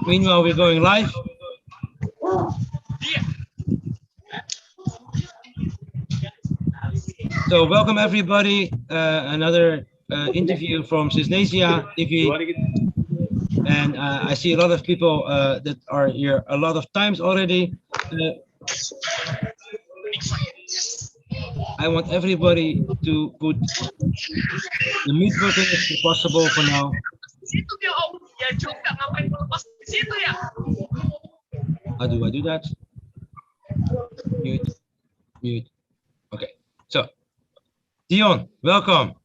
Meanwhile, we're going live. So welcome everybody. Another interview from Cisnesia TV. And I see a lot of people that are here a lot of times already. I want everybody to put the mute button if possible for now. How do I do that? Mute, mute. Okay, so Dion, welcome.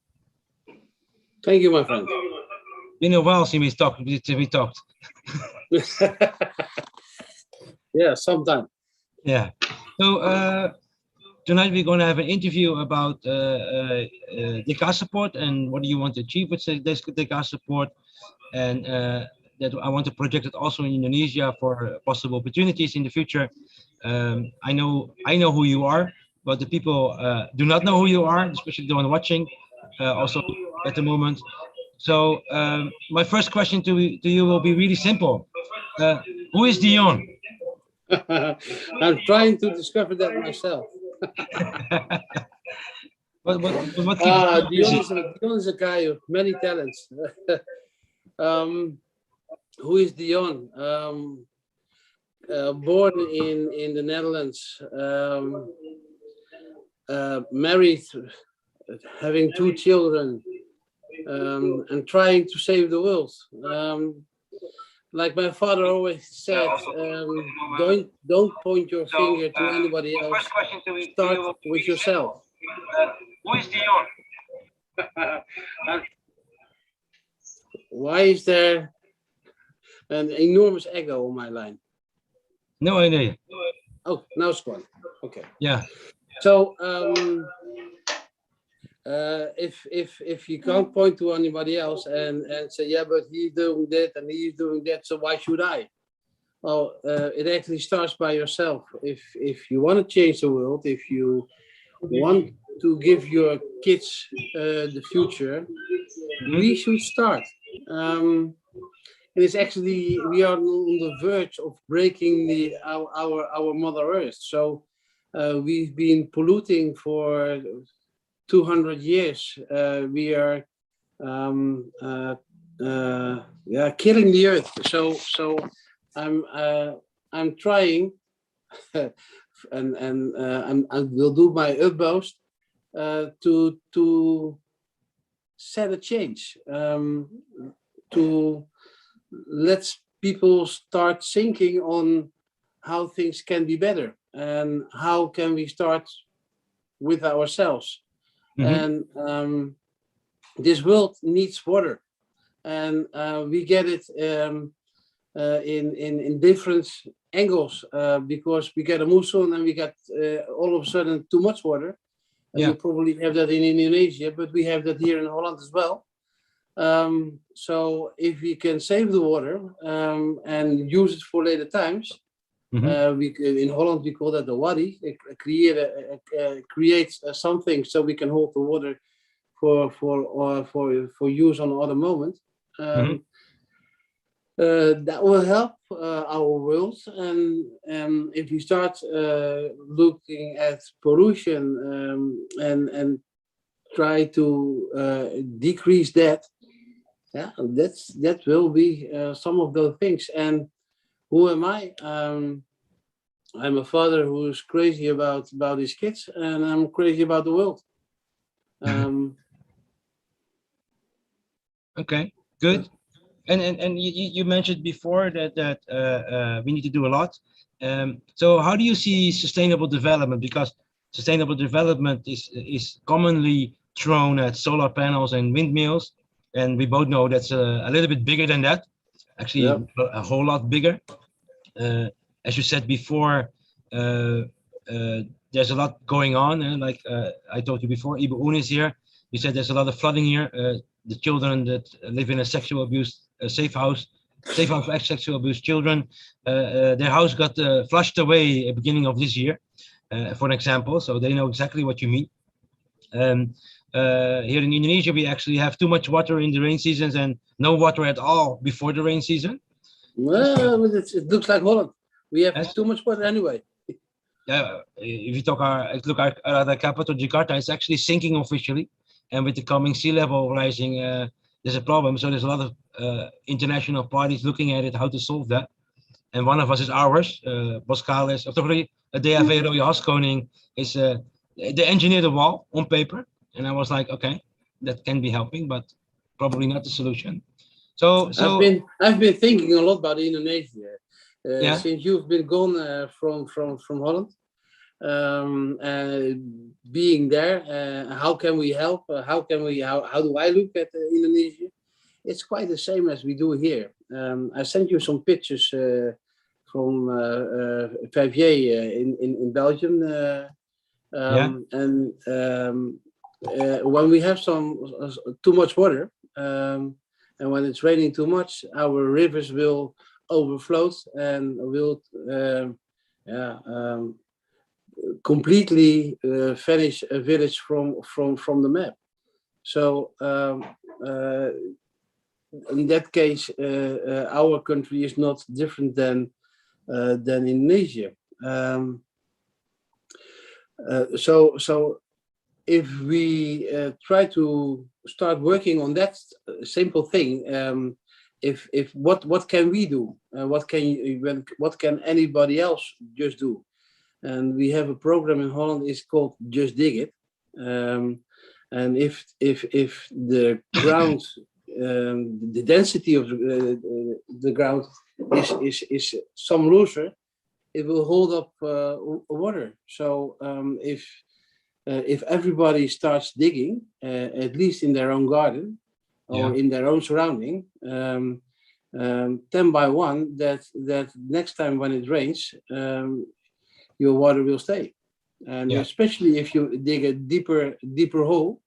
Thank you, my friend. Been a while since we talked. Yeah, sometime. Yeah. So tonight we're going to have an interview about DK support and what do you want to achieve with DK support, and that I want to project it also in Indonesia for possible opportunities in the future. I know who you are, but the people do not know who you are, especially the one watching also at the moment. So my first question to you will be really simple. Who is Dion? I'm trying to discover that myself. what keeps Dion is a guy of many talents. Who is Dion? Born in the Netherlands, married, having 2 children, and trying to save the world. Like my father always said, don't point your finger to anybody else. Start with yourself. Who is Dion? Why is there an enormous echo on my line? No idea. Oh, now it's gone. Okay. Yeah. So if you can't point to anybody else and say, yeah, but he's doing that and he's doing that, so why should I? Well, it actually starts by yourself. If you want to change the world, if you want to give your kids the future, we should start. And it's actually, we are on the verge of breaking our Mother Earth. So we've been polluting for 200 years. We are killing the earth. So I'm trying, and I will do my utmost to set a change, to let people start thinking on how things can be better and how can we start with ourselves. And this world needs water, and we get it in different angles, because we get a monsoon and we get all of a sudden too much water. Yeah. You probably have that in Indonesia, but we have that here in Holland as well. So if we can save the water and use it for later times, in Holland we call that the wadi. Create something so we can hold the water for use on other moments. That will help our world, and if we start looking at pollution and try to decrease that, that will be some of those things. And who am I? I'm a father who's crazy about his kids, and I'm crazy about the world. Okay, good. And you mentioned before that we need to do a lot. So how do you see sustainable development? Because sustainable development is commonly thrown at solar panels and windmills, and we both know that's a little bit bigger than that. Actually, a whole lot bigger. As you said before, there's a lot going on. Like I told you before, Ibu Un is here. You said there's a lot of flooding here. The children that live in a sexual abuse safe house for sexual abuse children, their house got flushed away at the beginning of this year, for an example. So they know exactly what you mean. Here in Indonesia, we actually have too much water in the rain seasons and no water at all before the rain season. Well, but it looks like Holland. We have Yes. too much water anyway. Yeah, if you look at the capital, Jakarta, it's actually sinking officially, and with the coming sea level rising, there's a problem. So there's a lot of international parties looking at it, how to solve that. And one of us is ours, Boskalis, of the DAV Rode Haskoning is they engineered a wall on paper, and I was like, okay, that can be helping, but probably not the solution. So I've been thinking a lot about Indonesia yeah, since you've been gone from Holland. Being there, how can we help? How do I look at Indonesia? It's quite the same as we do here. I sent you some pictures from Favier in Belgium, and when we have too much water, and when it's raining too much, our rivers will overflow and will completely vanish a village from the map. So in that case, our country is not different than Indonesia. So if we try to start working on that simple thing, if what can we do? What can anybody else just do? And we have a program in Holland. It's called Just Dig It. And if the ground, the density of the ground is some looser, it will hold up water. So if everybody starts digging, at least in their own garden or in their own surrounding, 10 by 1, that next time when it rains, your water will stay. And especially if you dig a deeper hole,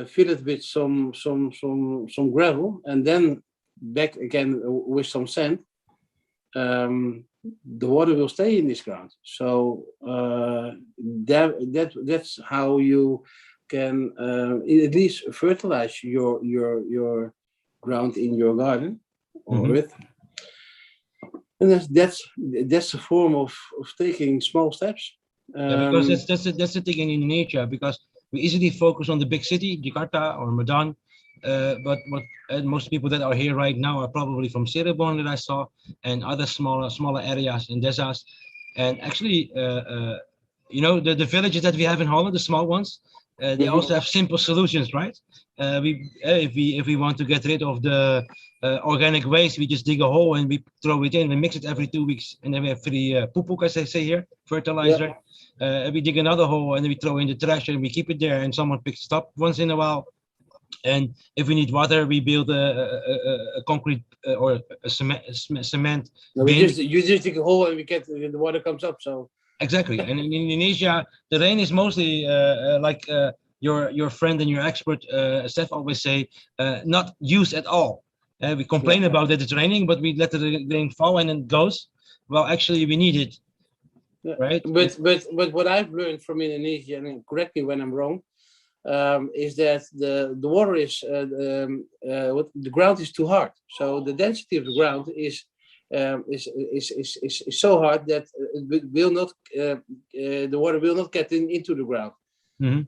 fill it with some gravel, and then back again with some sand, the water will stay in this ground. So that's how you can at least fertilize your ground in your garden or earth. And that's a form of taking small steps. Because that's the thing in Indonesia, because we easily focus on the big city, Jakarta or Medan, but most people that are here right now are probably from Cirebon that I saw, and other smaller areas in Desas. And actually, the villages that we have in Holland, the small ones, they also have simple solutions, right? If we want to get rid of the organic waste, we just dig a hole and we throw it in and mix it every 2 weeks, and then we have free pupuk, as they say here, fertilizer. We dig another hole and then we throw in the trash and we keep it there, and someone picks it up once in a while. And if we need water, we build a concrete or a cement. No, you just dig a hole and the water comes up. So exactly. And in Indonesia, the rain is mostly like your friend and your expert Steph always say, not used at all. We complain about that it's raining, but we let the rain fall and it goes. Well, actually, we need it. Right. But what I've learned from Indonesia, and correct me when I'm wrong, is that the water is the ground is too hard. So the density of the ground is so hard that it will not the water will not get into the ground.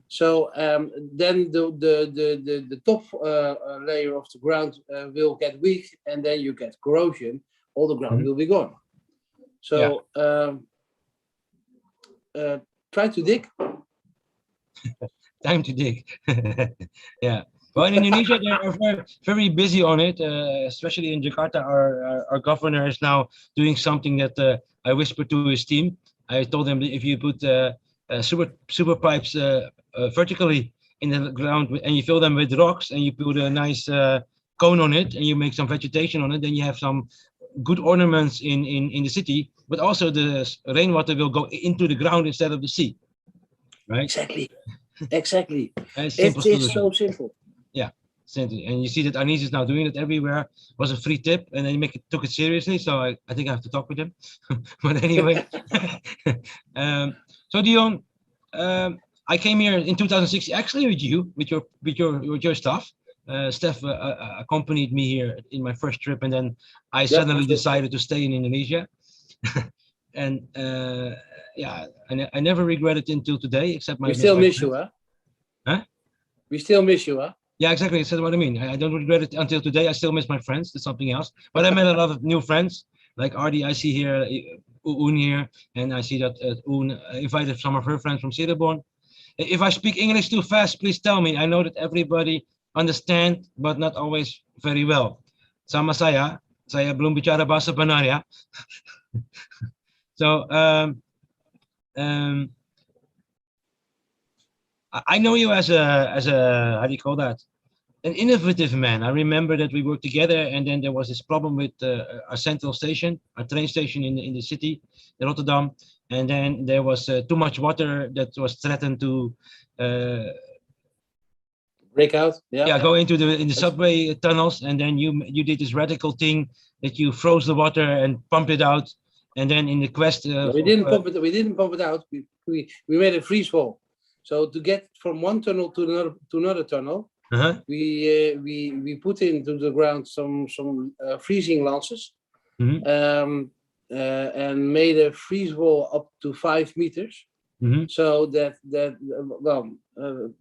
So then the top layer of the ground will get weak, and then you get corrosion. All the ground will be gone. So try to dig. Time to dig. Yeah. Well, in Indonesia, they are very, very busy on it, especially in Jakarta. Our governor is now doing something that I whispered to his team. I told them that if you put super pipes vertically in the ground and you fill them with rocks and you put a nice cone on it and you make some vegetation on it, then you have some good ornaments in the city, but also the rainwater will go into the ground instead of the sea. Right? Exactly. It's so simple. Yeah, simple. And you see that Anis is now doing it everywhere. It was a free tip, and they took it seriously. So I think I have to talk with him. But anyway, so Dion, I came here in 2016 actually with your stuff, Steph accompanied me here in my first trip, and then I Yeah, suddenly decided to stay in Indonesia. And yeah, I never regret it until today, except we my still miss you, huh? Huh? We still miss you, huh? Yeah, exactly. That's what I mean. I don't regret it until today. I still miss my friends. That's something else. But I met a lot of new friends, like Ardi. I see here, Un here, and I see that Un invited some of her friends from Cirebon. If I speak English too fast, please tell me. I know that everybody understand, but not always very well. Sama saya belum bicara bahasa benar ya. So um, I know you as a how do you call that? An innovative man. I remember that we worked together, and then there was this problem with our central station, our train station in the city, in Rotterdam, and then there was too much water that was threatened to uh, Breakout, yeah. yeah, go into the subway tunnels, and then you did this radical thing that you froze the water and pumped it out, and then in the quest No, we didn't pump it. We didn't pump it out. We made a freeze fall. So to get from one tunnel to another tunnel, uh-huh. we put into the ground some freezing lances, Mhm. and made a freeze wall up to 5 meters. Mhm. So that well,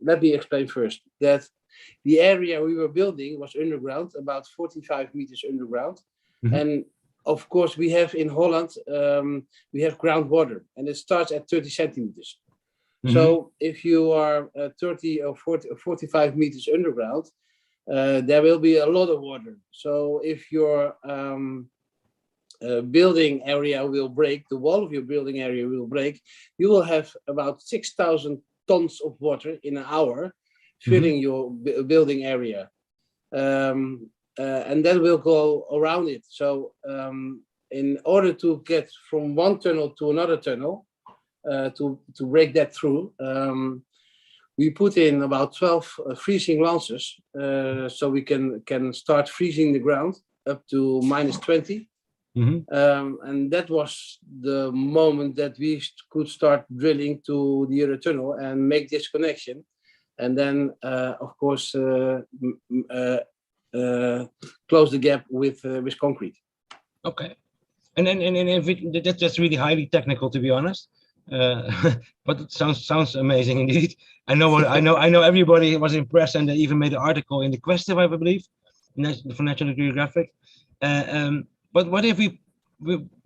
let me explain first that the area we were building was underground, about 45 meters underground, Mhm. and of course we have in Holland we have groundwater, and it starts at 30 centimeters. Mhm. So if you are 30 or 40 or 45 meters underground, there will be a lot of water. So if your building area will break, the wall of your building area will break, you will have about 6,000 tons of water in an hour filling your building area. And that will go around it. So in order to get from one tunnel to another tunnel, to break that through, we put in about 12 freezing lances, so we can start freezing the ground up to minus 20. And that was the moment that we could start drilling to the other tunnel and make this connection. And then, of course, close the gap with concrete. Okay. And if that's really highly technical, to be honest. But it sounds amazing indeed. I know everybody was impressed, and they even made an article in the Questive, I believe, for National Geographic. But what if we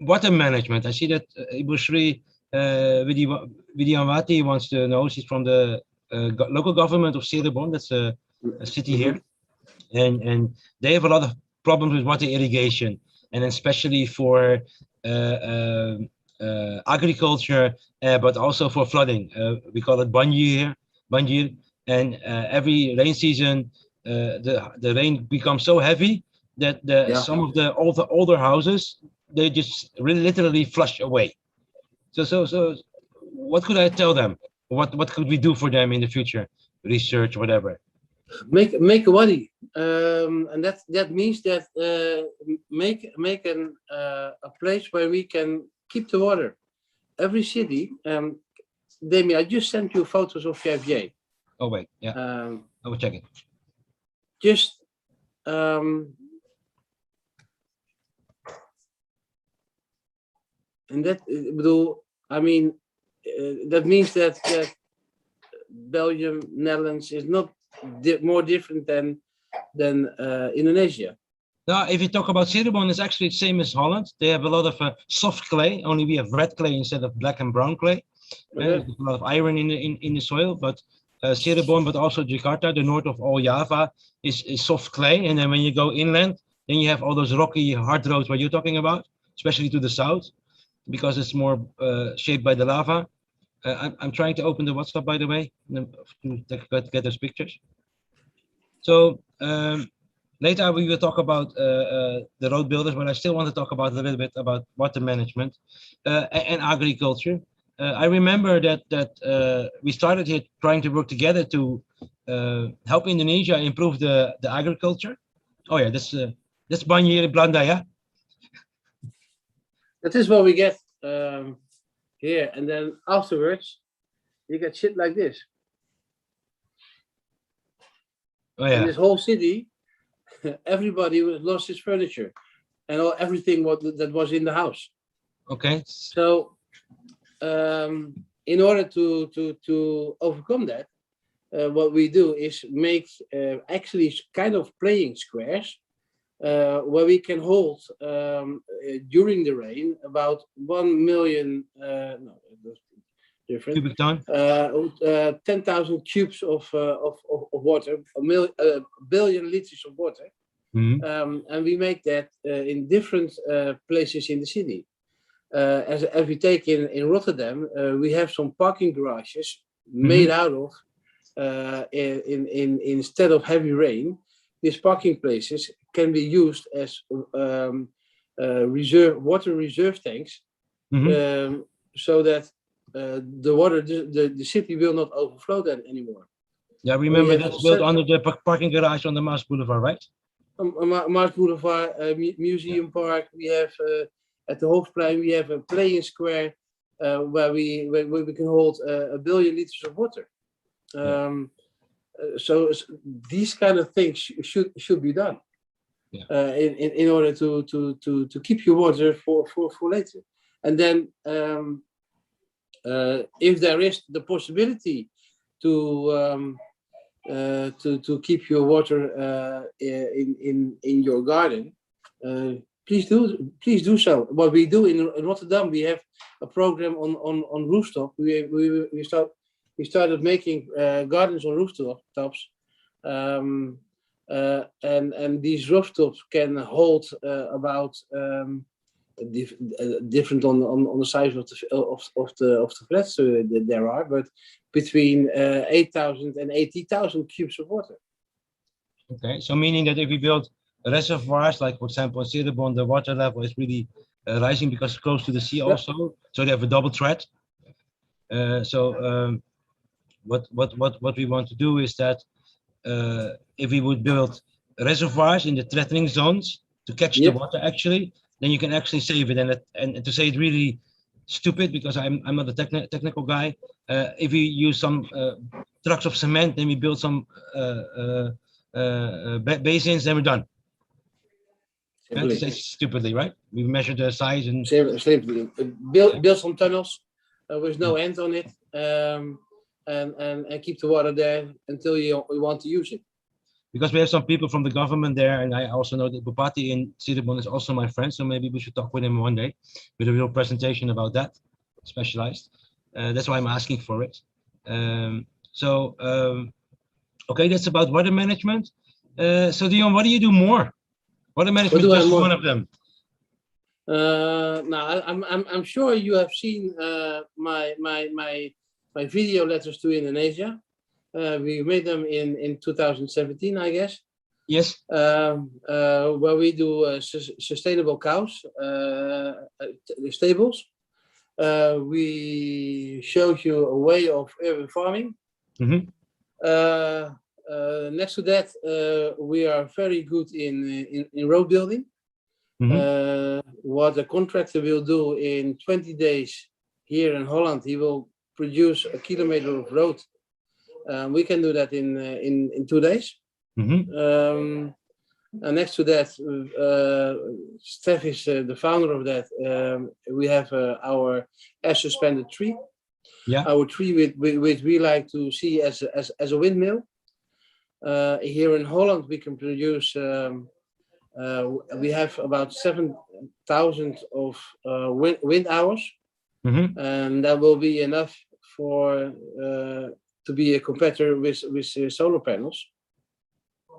water management? I see that Ibu Sri Vidyawati wants to know. She's from the local government of Cirebon. That's a city here, and they have a lot of problems with water irrigation, and especially for agriculture, but also for flooding. We call it banjir, and every rain season, the rain becomes so heavy that some of the older houses, they just really literally flush away. So what could I tell them? What could we do for them in the future? Research, whatever. Make a wadi, and that means that make a place where we can keep the water. Every city, Demi, I just sent you photos of JFJ. Oh wait, yeah, I will check it. Just and that I mean, that means that Belgium, Netherlands is not more different than Indonesia. Now, if you talk about Cirebon, it's actually the same as Holland. They have a lot of soft clay. Only we have red clay instead of black and brown clay. There's a lot of iron in the soil. But Cirebon, but also Jakarta, the north of all Java, is soft clay. And then when you go inland, then you have all those rocky hard roads what you're talking about, especially to the south, because it's more shaped by the lava. I'm trying to open the WhatsApp, by the way, to get those pictures. So later we will talk about the road builders, but I still want to talk about a little bit about water management and agriculture. I remember that we started here trying to work together to help Indonesia improve the agriculture. Oh yeah, that's Banjir Belanda, yeah. That is what we get here, and then afterwards you get shit like this. Oh In yeah. this whole city, everybody lost his furniture and everything that was in the house. Okay. So in order to overcome that, what we do is make actually kind of playing squares where we can hold during the rain about 1 million, no, that's different, Cubic ton. 10,000 cubes of water, a billion liters of water. Mhm. And we make that in different places in the city. As we take in Rotterdam, we have some parking garages made out of, instead of heavy rain, these parking places can be used as water reserve tanks, so that the city will not overflow that anymore. Yeah, We remember have that's built under the parking garage on the Maas Boulevard, right? Mars Boulevard, Museum Park. We have at the Hoofdplein, we have a playing square where we can hold a billion liters of water. So these kind of things should be done in order to keep your water for later. And then if there is the possibility to keep your water in your garden, please do so. What we do in Rotterdam, we have a program on rooftop. We started making gardens on rooftops, and these rooftops can hold about different on the size of the flats there are, but between 8,000 and 80,000 cubes of water. Okay, so meaning that if we build reservoirs, like for example, in Cerebon, the water level is really rising because it's close to the sea also, so they have a double threat. What we want to do is that if we would build reservoirs in the threatening zones to catch the water actually, then you can actually save it. And to say it really stupid, because I'm not a technical guy, if we use some trucks of cement, then we build some basins, then we're done. To say stupidly, right? We measure the size and simply build some tunnels with no end on it, and keep the water there until you want to use it. Because we have some people from the government there, and I also know that Bupati in Cirebon is also my friend, so maybe we should talk with him one day with a real presentation about that, specialized. That's why I'm asking for it. Okay, that's about water management. So Dion, what do you do more? Water management is just one of them. Now I'm sure you have seen my video letters to Indonesia. We made them in 2017, I guess. Yes. Where we do sustainable cows, stables. We showed you a way of urban farming. Next to that, we are very good in road building. What a contractor will do in 20 days here in Holland, he will produce a kilometer of road. We can do that in 2 days. And next to that, Steph is the founder of that. We have our air suspended tree. Yeah. Our tree which we like to see as a windmill. Here in Holland, we can produce. We have about 7,000 of wind hours, and that will be enough for to be a competitor with solar panels.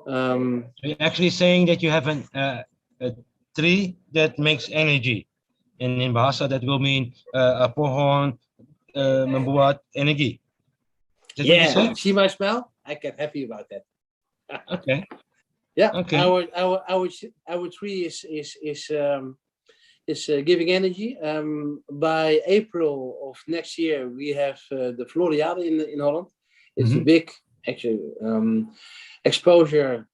So you're actually saying that you have a tree that makes energy, and in Bahasa that will mean a pohon membuat energi. Yeah, see my smell? I get happy about that. Okay. Yeah. Okay. Our tree is giving energy. By April of next year, we have the Floriade in Holland. It's a big actually exposure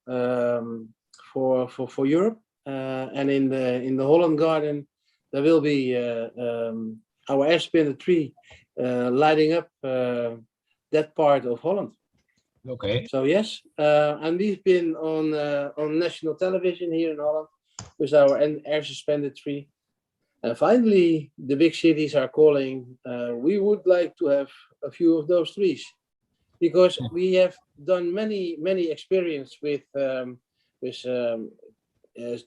for Europe, and in the Holland Garden there will be our air suspended tree lighting up that part of Holland. Okay. So yes, and we've been on national television here in Holland with our air suspended tree. And finally, the big cities are calling. We would like to have a few of those trees, because we have done many experience with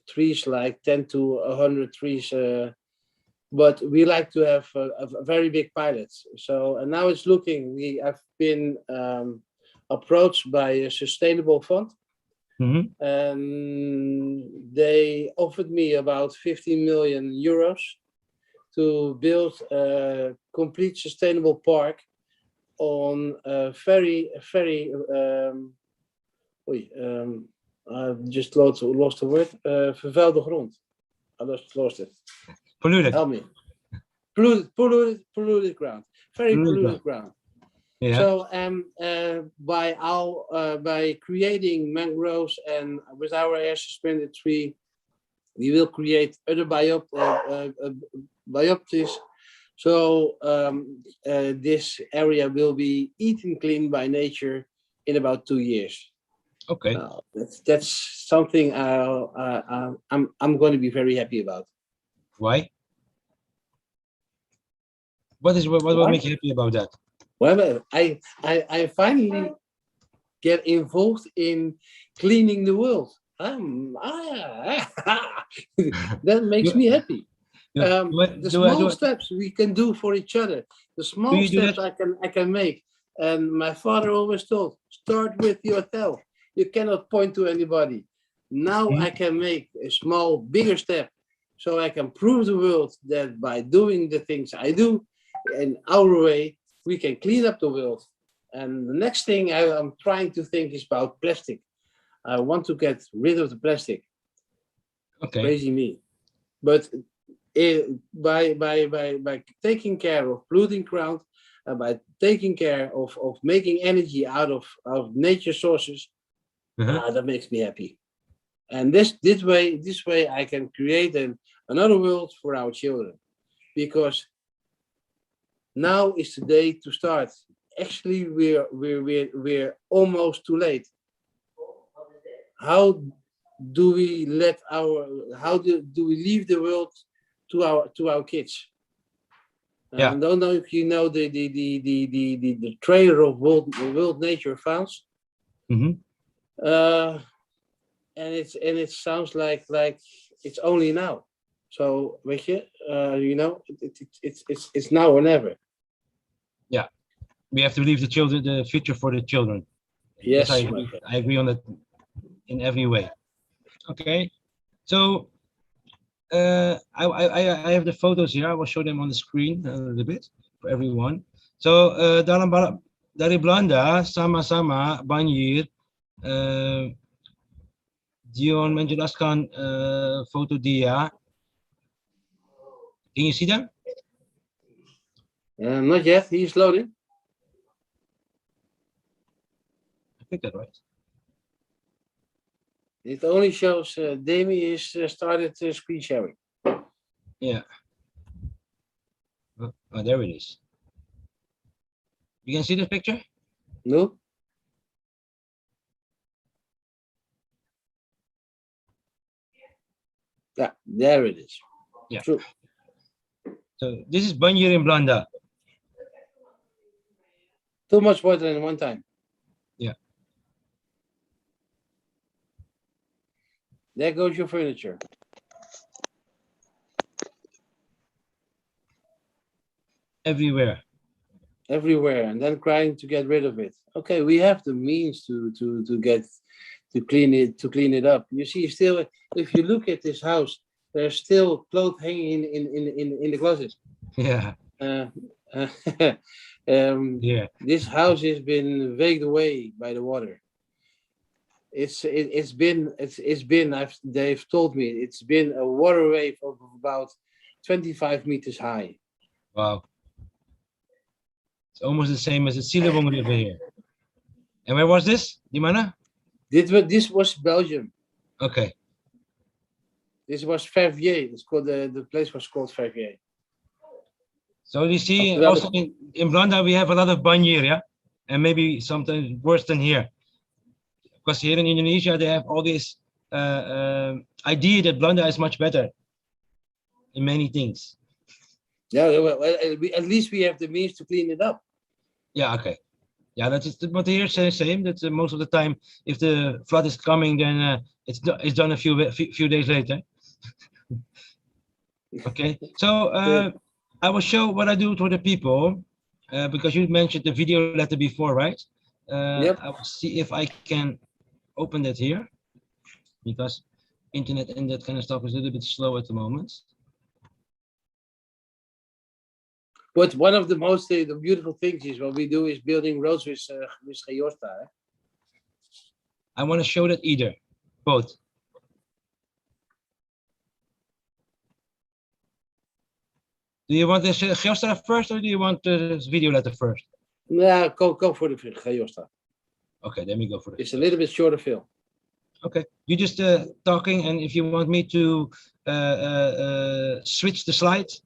trees like 10 to 100 trees. But we like to have a very big pilots. So, and now it's looking. We have been approached by a sustainable fund, and they offered me about 15 million euros to build a complete sustainable park on a very I've just lost the word. Vervuilde grond. I lost it. Polluted. Help me. Polluted ground. Very polluted ground. Yeah. So by creating mangroves and with our air suspended tree, we will create other biopsies. So this area will be eaten clean by nature in about 2 years. Okay. That's something I'm going to be very happy about. Why? What will make you happy about that? Well, I finally get involved in cleaning the world. That makes me happy. The small steps we can do for each other, the small steps I can make. And my father always told, start with yourself. You cannot point to anybody. Now I can make a small, bigger step, so I can prove the world that by doing the things I do in our way, we can clean up the world. And the next thing I'm trying to think is about plastic. I want to get rid of the plastic. Okay. Crazy me. But by taking care of polluting ground, by taking care of making energy out of nature sources, that makes me happy. And this way I can create another world for our children, because now is the day to start. Actually, we're almost too late. How do we leave the world to our kids? Yeah. I don't know if you know the trailer of World Nature Funds. And it sounds like it's only now. So it's now or never. Yeah, we have to leave the future for the children. Yes, I agree on that in every way. Okay, so I have the photos here. I will show them on the screen a little bit for everyone. So dari Belanda sama-sama banjir. Dion menjelaskan foto dia. Can you see them? Not yet. He's loading. I think that's right. It only shows Demi is started screen sharing. Yeah. Oh, there it is. You can see the picture? No. Yeah, there it is. Yeah. True. So this is banjir in Belanda. Too much water in one time. Yeah. There goes your furniture. Everywhere. Everywhere, and then trying to get rid of it. Okay, we have the means to clean it up. You see, still, if you look at this house, there's still clothes hanging in the closet. Yeah. Yeah. This house has been waked away by the water. They've told me it's been a water wave of about 25 meters high. Wow. It's almost the same as the Silibong River here. And where was this? Di mana? This was Belgium. Okay. This was Verviers. It's called the place was called Verviers. So you see, also in Belanda we have a lot of banjir, yeah. and maybe sometimes worse than here. Because here in Indonesia, they have all this idea that Belanda is much better in many things. Yeah, well, at least we have the means to clean it up. Yeah, okay. Yeah, that's just, but here say same. That most of the time, if the flood is coming, then it's done a few days later. Okay, so I will show what I do to the people because you mentioned the video letter before, right? Yep. I will see if I can open that here because internet and that kind of stuff is a little bit slow at the moment. But one of the most the beautiful things is what we do is building roads with Geosta. I want to show that either, both. Do you want the Geostra first or do you want the video letter first? Yeah, go for the Geosta. Okay, let me go for it. It's a little bit shorter film. Okay, you just talking, and if you want me to switch the slides,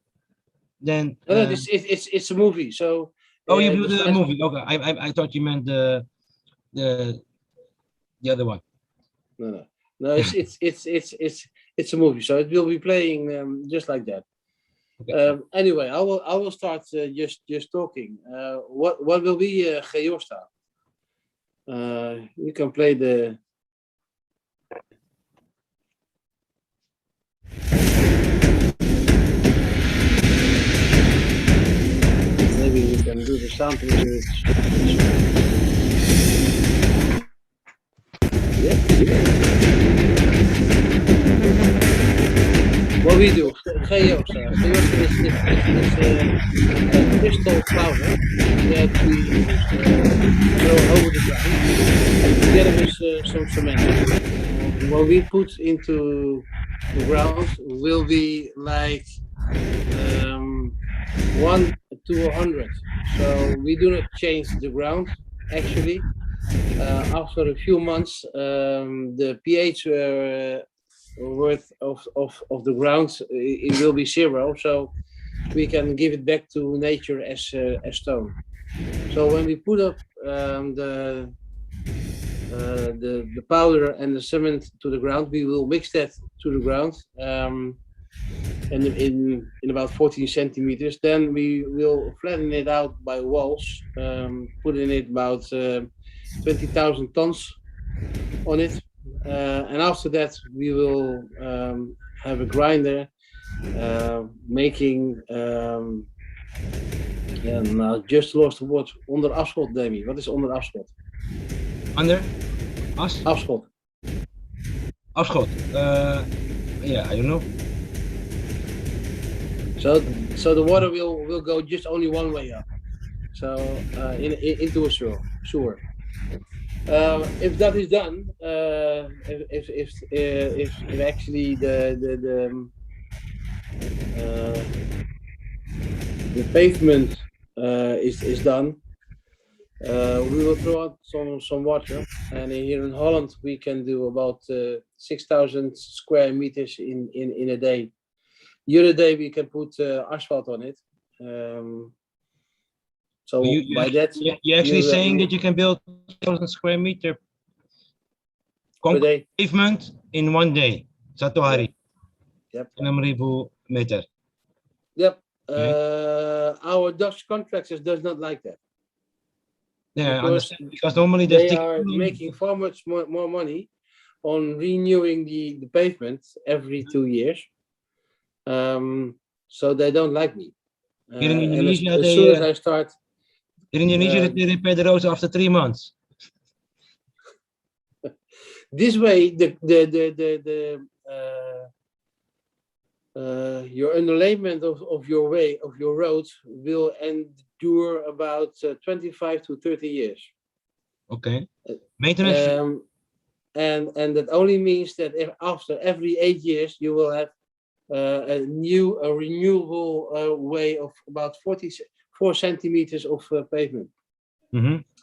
then No, it's a movie. So oh, you do the movie. Okay, I thought you meant the other one. No. It's a movie. So it will be playing just like that. Okay. Anyway, I will start just talking. What will be Geosta? You can play the. Maybe we can do the sound with What we do, Geosta. Geosta is a crystal powder that we throw over the ground together with some cement. What we put into the ground will be like 1 to 100. So we do not change the ground. Actually, after a few months, the pH worth of the ground it will be 0. So we can give it back to nature as stone. So when we put up the powder and the cement to the ground, we will mix that to the ground. And in about 14 centimeters, then we will flatten it out by walls, put in it about 20,000 tons on it, and after that we will have a grinder making and I just lost the word, onder afschot, Demi. What is onder afschot? Under? As? Afschot. Afschot. Yeah, I don't know. So the water will go just only one way up, so into a sewer. If that is done, if actually the pavement is done, we will throw out some water, and here in Holland we can do about 6,000 square meters in a day. The other day we can put asphalt on it. So by that, you're actually saying that you can build 1,000 square meter concrete pavement in 1 day. Satu hari. Yep. 6,000 meter. Yep. Our Dutch contractors does not like that. Yeah, I understand, because normally they are making far much more money on renewing the pavement every 2 years. So they don't like me. Here in Indonesia, as soon as I start. In Indonesia, they repair the roads after 3 months. This way, your underlayment of your roads will endure about 25 to 30 years. Okay. Maintenance. And that only means that after every 8 years, you will have a renewable way of about 44 centimeters of pavement,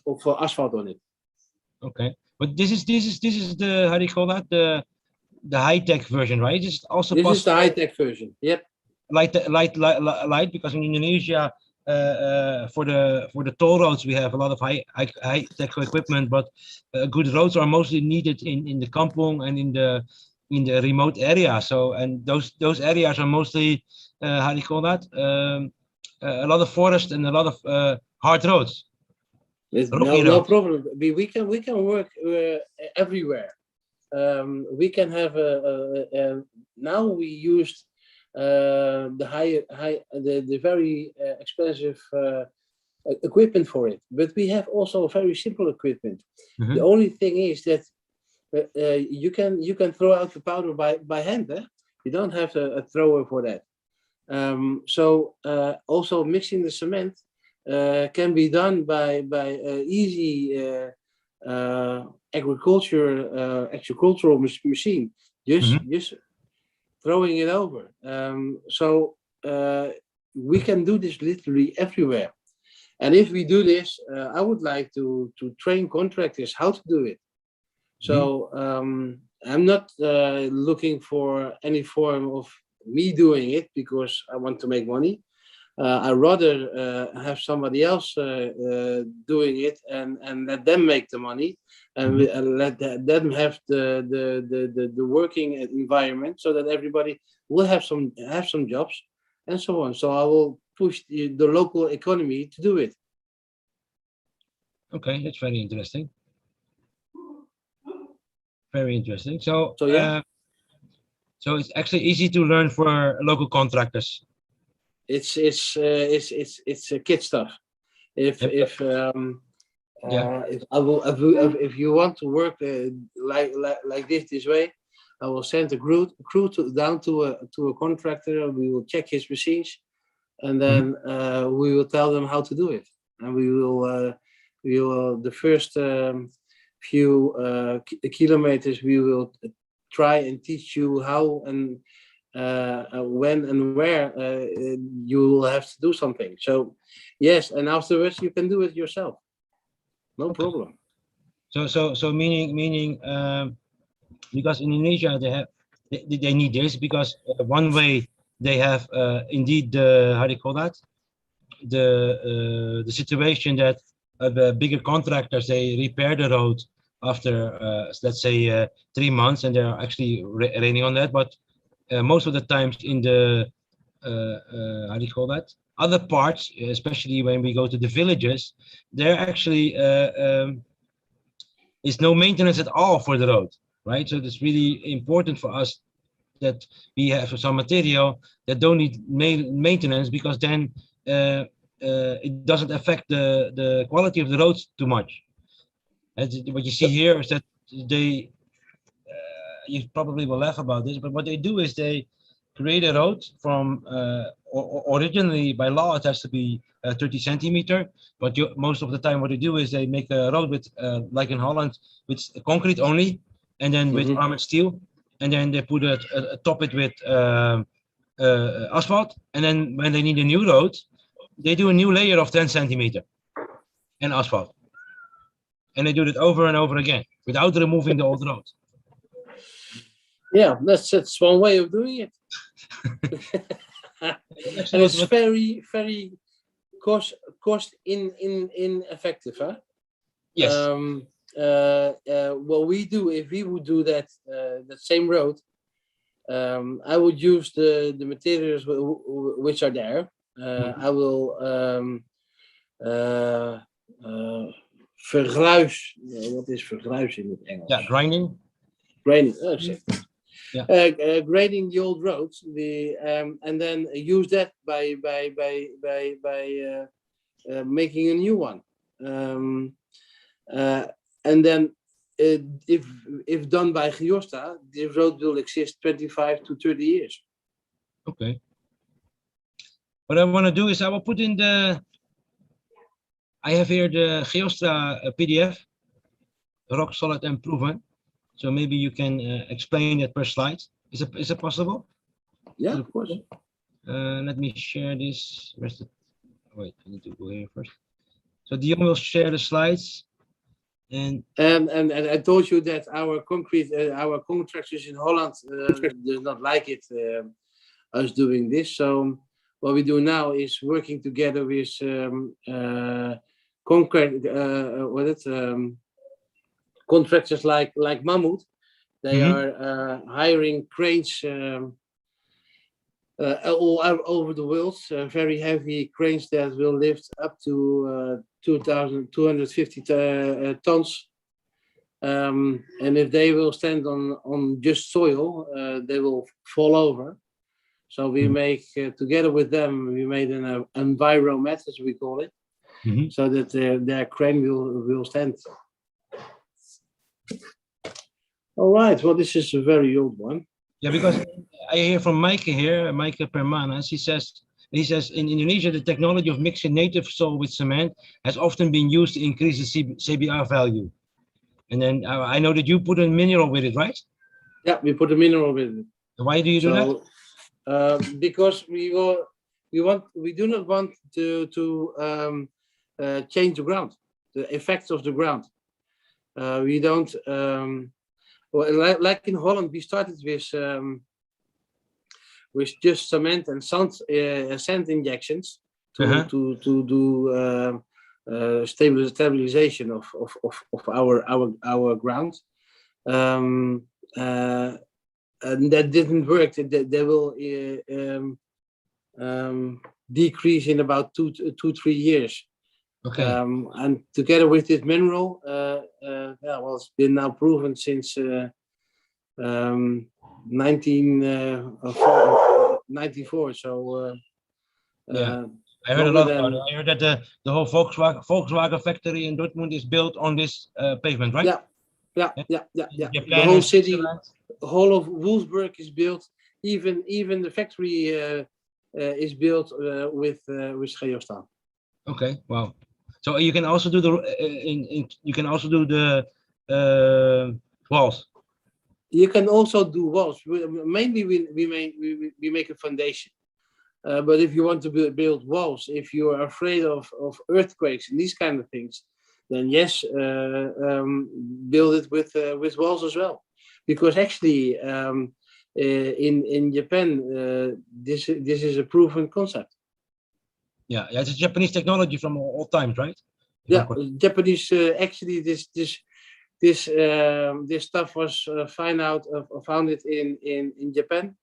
of asphalt on it. Okay, but this is the, how do you call that, the high-tech version, right? This is also this is the high-tech version. Yep. Light, because in Indonesia for the toll roads, we have a lot of high tech equipment, but good roads are mostly needed in the kampong and in the remote area. So, and those areas are mostly how do you call that? A lot of forest and a lot of hard roads. No problem. We can work everywhere. We can have now we used the very expensive equipment for it, but we have also very simple equipment. Mhm. The only thing is that you can throw out the powder by hand. You don't have a thrower for that. So also mixing the cement can be done by easy agricultural machine. Just throwing it over. So we can do this literally everywhere. And if we do this, I would like to train contractors how to do it. So I'm not looking for any form of me doing it because I want to make money. I rather have somebody else doing it and let them make the money and let them have the working environment so that everybody will have some jobs and so on. So I will push the local economy to do it. Okay, that's very interesting. Very interesting. So yeah. So it's actually easy to learn for local contractors. It's kid stuff. If you want to work like this way, I will send a crew down to a contractor. We will check his machines, and then we will tell them how to do it. And we will the first few kilometers we will try and teach you how and when and where you will have to do something. So yes, and afterwards you can do it yourself. No problem. So meaning because in Indonesia they need this because one way they have indeed how do you call that, the situation that the bigger contractors, they repair the road after let's say 3 months and they're actually raining on that, but most of the times in the how do you call that, other parts, especially when we go to the villages, there actually is no maintenance at all for the road, right? So it's really important for us that we have some material that don't need maintenance, because then it doesn't affect the quality of the roads too much. What you see here is that they, you probably will laugh about this, but what they do is they create a road from, originally by law it has to be 30 centimeter, but most of the time what they do is they make a road with, like in Holland, with concrete only, and then with armored steel, and then they put top it with asphalt, and then when they need a new road, they do a new layer of 10 centimeter and asphalt. And they do it over and over again without removing the old road. Yeah, that's one way of doing it. And it's very, very cost ineffective, huh? Yes. What we do, if we would do that same road, I would use the materials which are there. I will vergruis. What is vergruis in het Engels? Yeah, grinding. Grinding. Oh, shit. Yeah. Grading the old roads, and then use that by making a new one. And then if done by Giosta, the road will exist 25 to 30 years. Okay. What I want to do is I will put in I have here the Giosta PDF, rock solid and proven. So maybe you can explain it per slide. Is it possible? Yeah, of course. Let me share this. Wait, I need to go here first. So Dion will share the slides. And I told you that our contractors in Holland does not like it, us doing this. So what we do now is working together with concrete, contractors like Mammoet. They are hiring cranes all over the world, very heavy cranes that will lift up to 2,250 tons. And if they will stand on just soil, they will fall over. So we make, together with them, we made an enviromet, as we call it, so that their crane will stand. All right, well, this is a very old one. Yeah, because I hear from Mike here, Mike Permanas, he says in Indonesia, the technology of mixing native soil with cement has often been used to increase the CBR value. And then I know that you put a mineral with it, right? Yeah, we put a mineral with it. Why do you do that? Because we do not want to change the ground, the effects of the ground. We don't. Well, like in Holland, we started with just cement and sand injections to do stabilization of our ground, and that didn't work. They will decrease in about 2-3 years. Okay. And together with this mineral, well, it's been now proven since 1994. So yeah, I heard a lot about it. I heard that the whole Volkswagen factory in Dortmund is built on this pavement, right? Yeah. The whole city, the whole of Wolfsburg is built. Even the factory is built with Geostal. Okay, wow. So you can also do the walls. You can also do walls. Mainly, we make a foundation. But if you want to build walls, if you are afraid of earthquakes and these kind of things, then yes, build it with walls as well. Because actually, in Japan, this is a proven concept. Yeah, it's a Japanese technology from all times, right? Yeah, Japanese. Actually, this stuff was founded in Japan,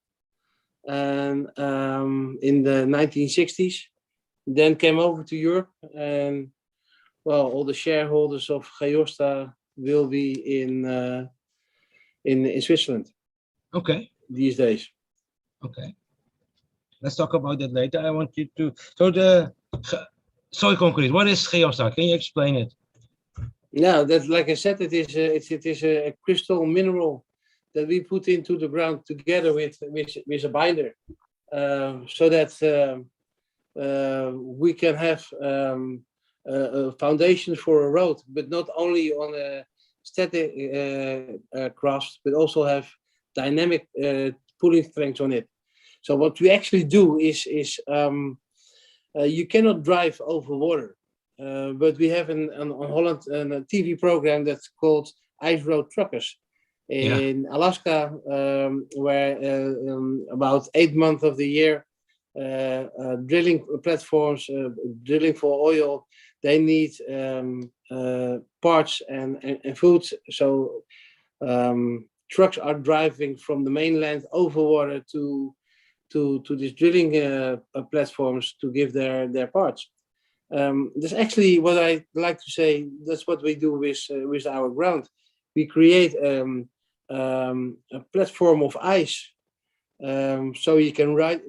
and in the 1960s, then came over to Europe, and well, all the shareholders of Geostal will be in Switzerland. Okay. These days. Okay. Let's talk about that later. I want you to. So the soil concrete. What is Geostal? Can you explain it? Yeah, that, like I said, it is a crystal mineral that we put into the ground together with a binder, so that we can have a foundation for a road, but not only on a static crust, but also have dynamic pulling strength on it. So what we actually do is you cannot drive over water. But we have in Holland a TV program that's called Ice Road Truckers in Alaska, where about 8 months of the year, drilling platforms, drilling for oil, they need parts and food. So trucks are driving from the mainland over water to these drilling platforms to give their parts. That's actually what I like to say. That's what we do with our ground. We create a platform of ice, so you can ride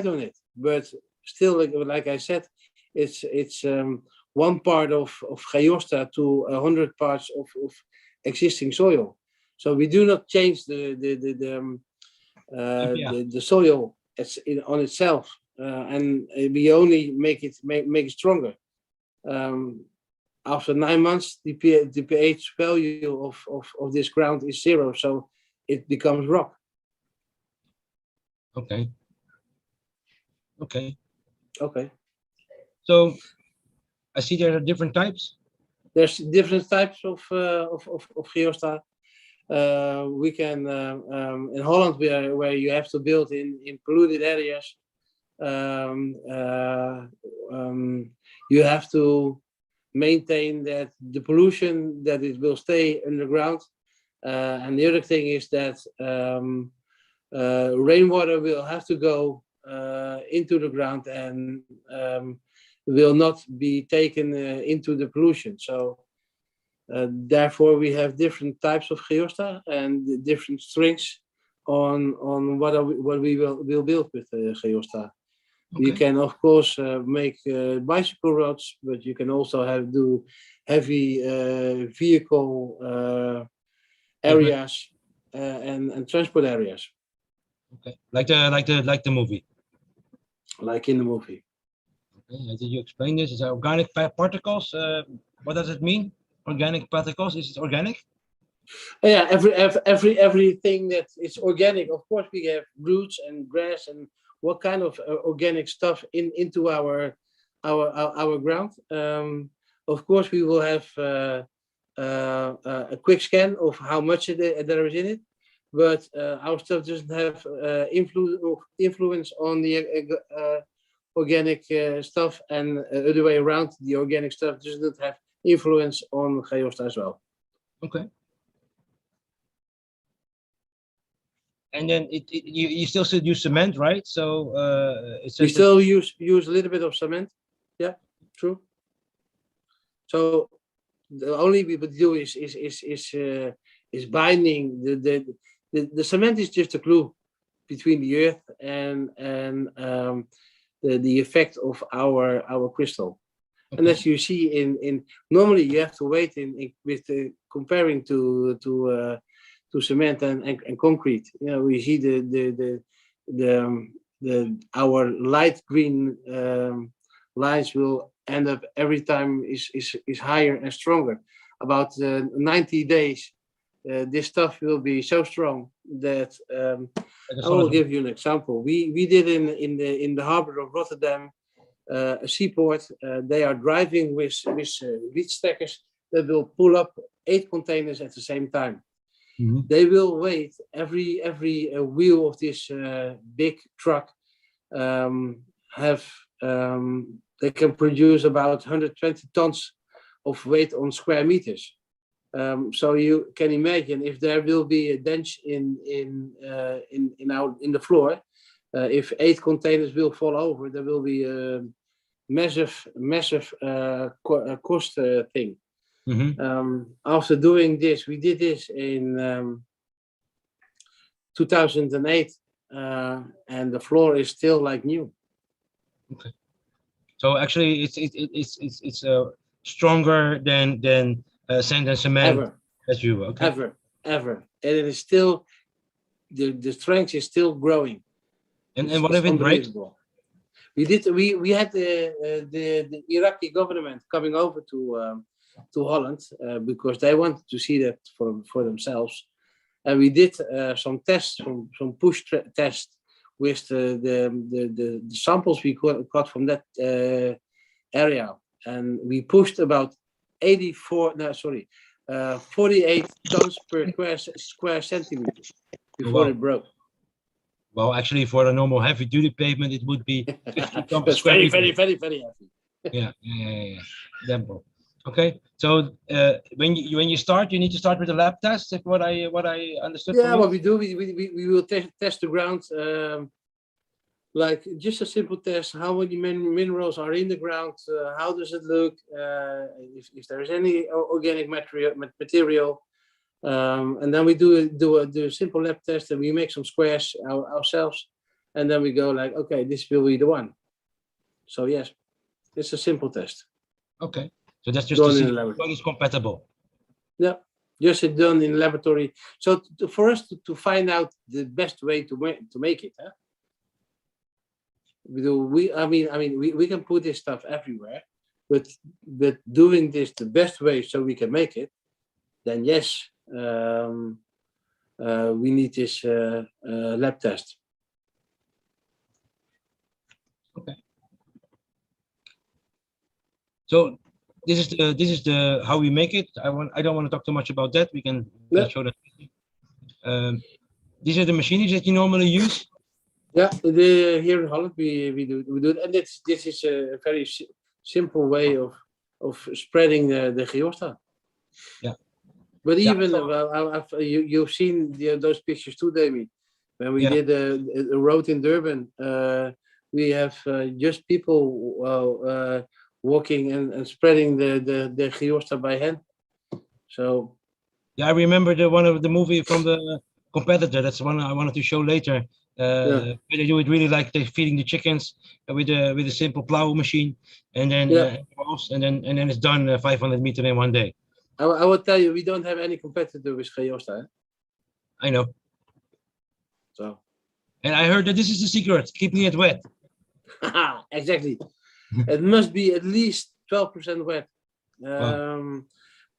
on it. But still, like I said, it's one part of Geostal to 100 parts of existing soil. So we do not change the soil on itself. And we only make it stronger. After 9 months, the pH value of this ground is 0, so it becomes rock. Okay. So I see there are different types. There's different types of Geostal. We can in Holland, where you have to build in polluted areas. um, uh, you have to maintain that the pollution that it will stay underground. And the other thing is that rainwater will have to go into the ground and will not be taken into the pollution. So therefore, we have different types of geosta and different strengths on what we will build with geosta. Okay. You can, of course, make bicycle roads, but you can also do heavy vehicle areas and transport areas, Okay. Like the movie. like in the movie. Okay. Did you explain this? Is it organic particles? What does it mean? Organic particles? Is it organic? Yeah, everything that is organic. Of course, we have roots and grass and what kind of organic stuff into our ground. Of course, we will have a quick scan of how much there is in it, but our stuff doesn't have influence on the organic stuff, and the other way around. The organic stuff doesn't have influence on geosta as well. Okay. And then you still should use cement, right? So We still use a little bit of cement. Yeah, true. So the only we would do is binding the cement is just a glue between the earth and the effect of our crystal. Okay. And as you see in normally you have to wait with comparing to cement and concrete. You know, we see our light green lines will end up every time is higher and stronger. About 90 days, this stuff will be so strong that I will give you an example. We did in the harbor of Rotterdam, a seaport. They are driving with reach stackers that will pull up 8 containers at the same time. Mm-hmm. They will wait every wheel of this big truck they can produce about 120 tons of weight on square meters. So you can imagine if there will be a dent in the floor, if 8 containers will fall over, there will be a massive cost thing. Mm-hmm. After doing this, we did this in 2008, and the floor is still like new. Okay. So actually, it's stronger than sand and cement. Ever. As you okay. Ever, and it is still the strength is still growing. And what if it breaks? We had the Iraqi government coming over to Holland because they wanted to see that for themselves, and we did some tests, some push tests with the samples we got from that area, and we pushed about 48 tons per square centimeter before it broke. Well, actually, for a normal heavy-duty pavement, it would be 50 tons It's very heavy. Yeah. Dembo. Okay. So when you start, you need to start with a lab test. If what I understood. Yeah, what we do, we will test the ground, like just a simple test. How many minerals are in the ground? How does it look? If there is any organic material. And then we do a simple lab test, and we make some squares ourselves, and then we go like, okay, this will be the one. So yes, it's a simple test. Okay, so that's just to see what is compatible. Yeah, just done in laboratory. So for us to find out the best way to make it, huh? We can put this stuff everywhere, but doing this the best way so we can make it, then yes. We need this lab test. Okay. So this is the how we make it. I don't want to talk too much about that. We can show that. These are the machines that you normally use. Yeah, here in Holland we do it, and this is a very simple way of spreading the Geosta. Yeah. But Yeah, even so- well, you've seen those pictures too, Davey. When we Yeah. did a road in Durban, we have just people walking and spreading the Geosta by hand. So Yeah, I remember the one of the movie from the competitor. That's one I wanted to show later. yeah, Where they do it really like they're feeding the chickens with a simple plow machine, and then yeah. and then it's done 500 meters in one day. I will tell you, we don't have any competitor with Geosta. I know, So and I heard that this is the secret, keeping it wet. exactly. It must be at least 12% wet,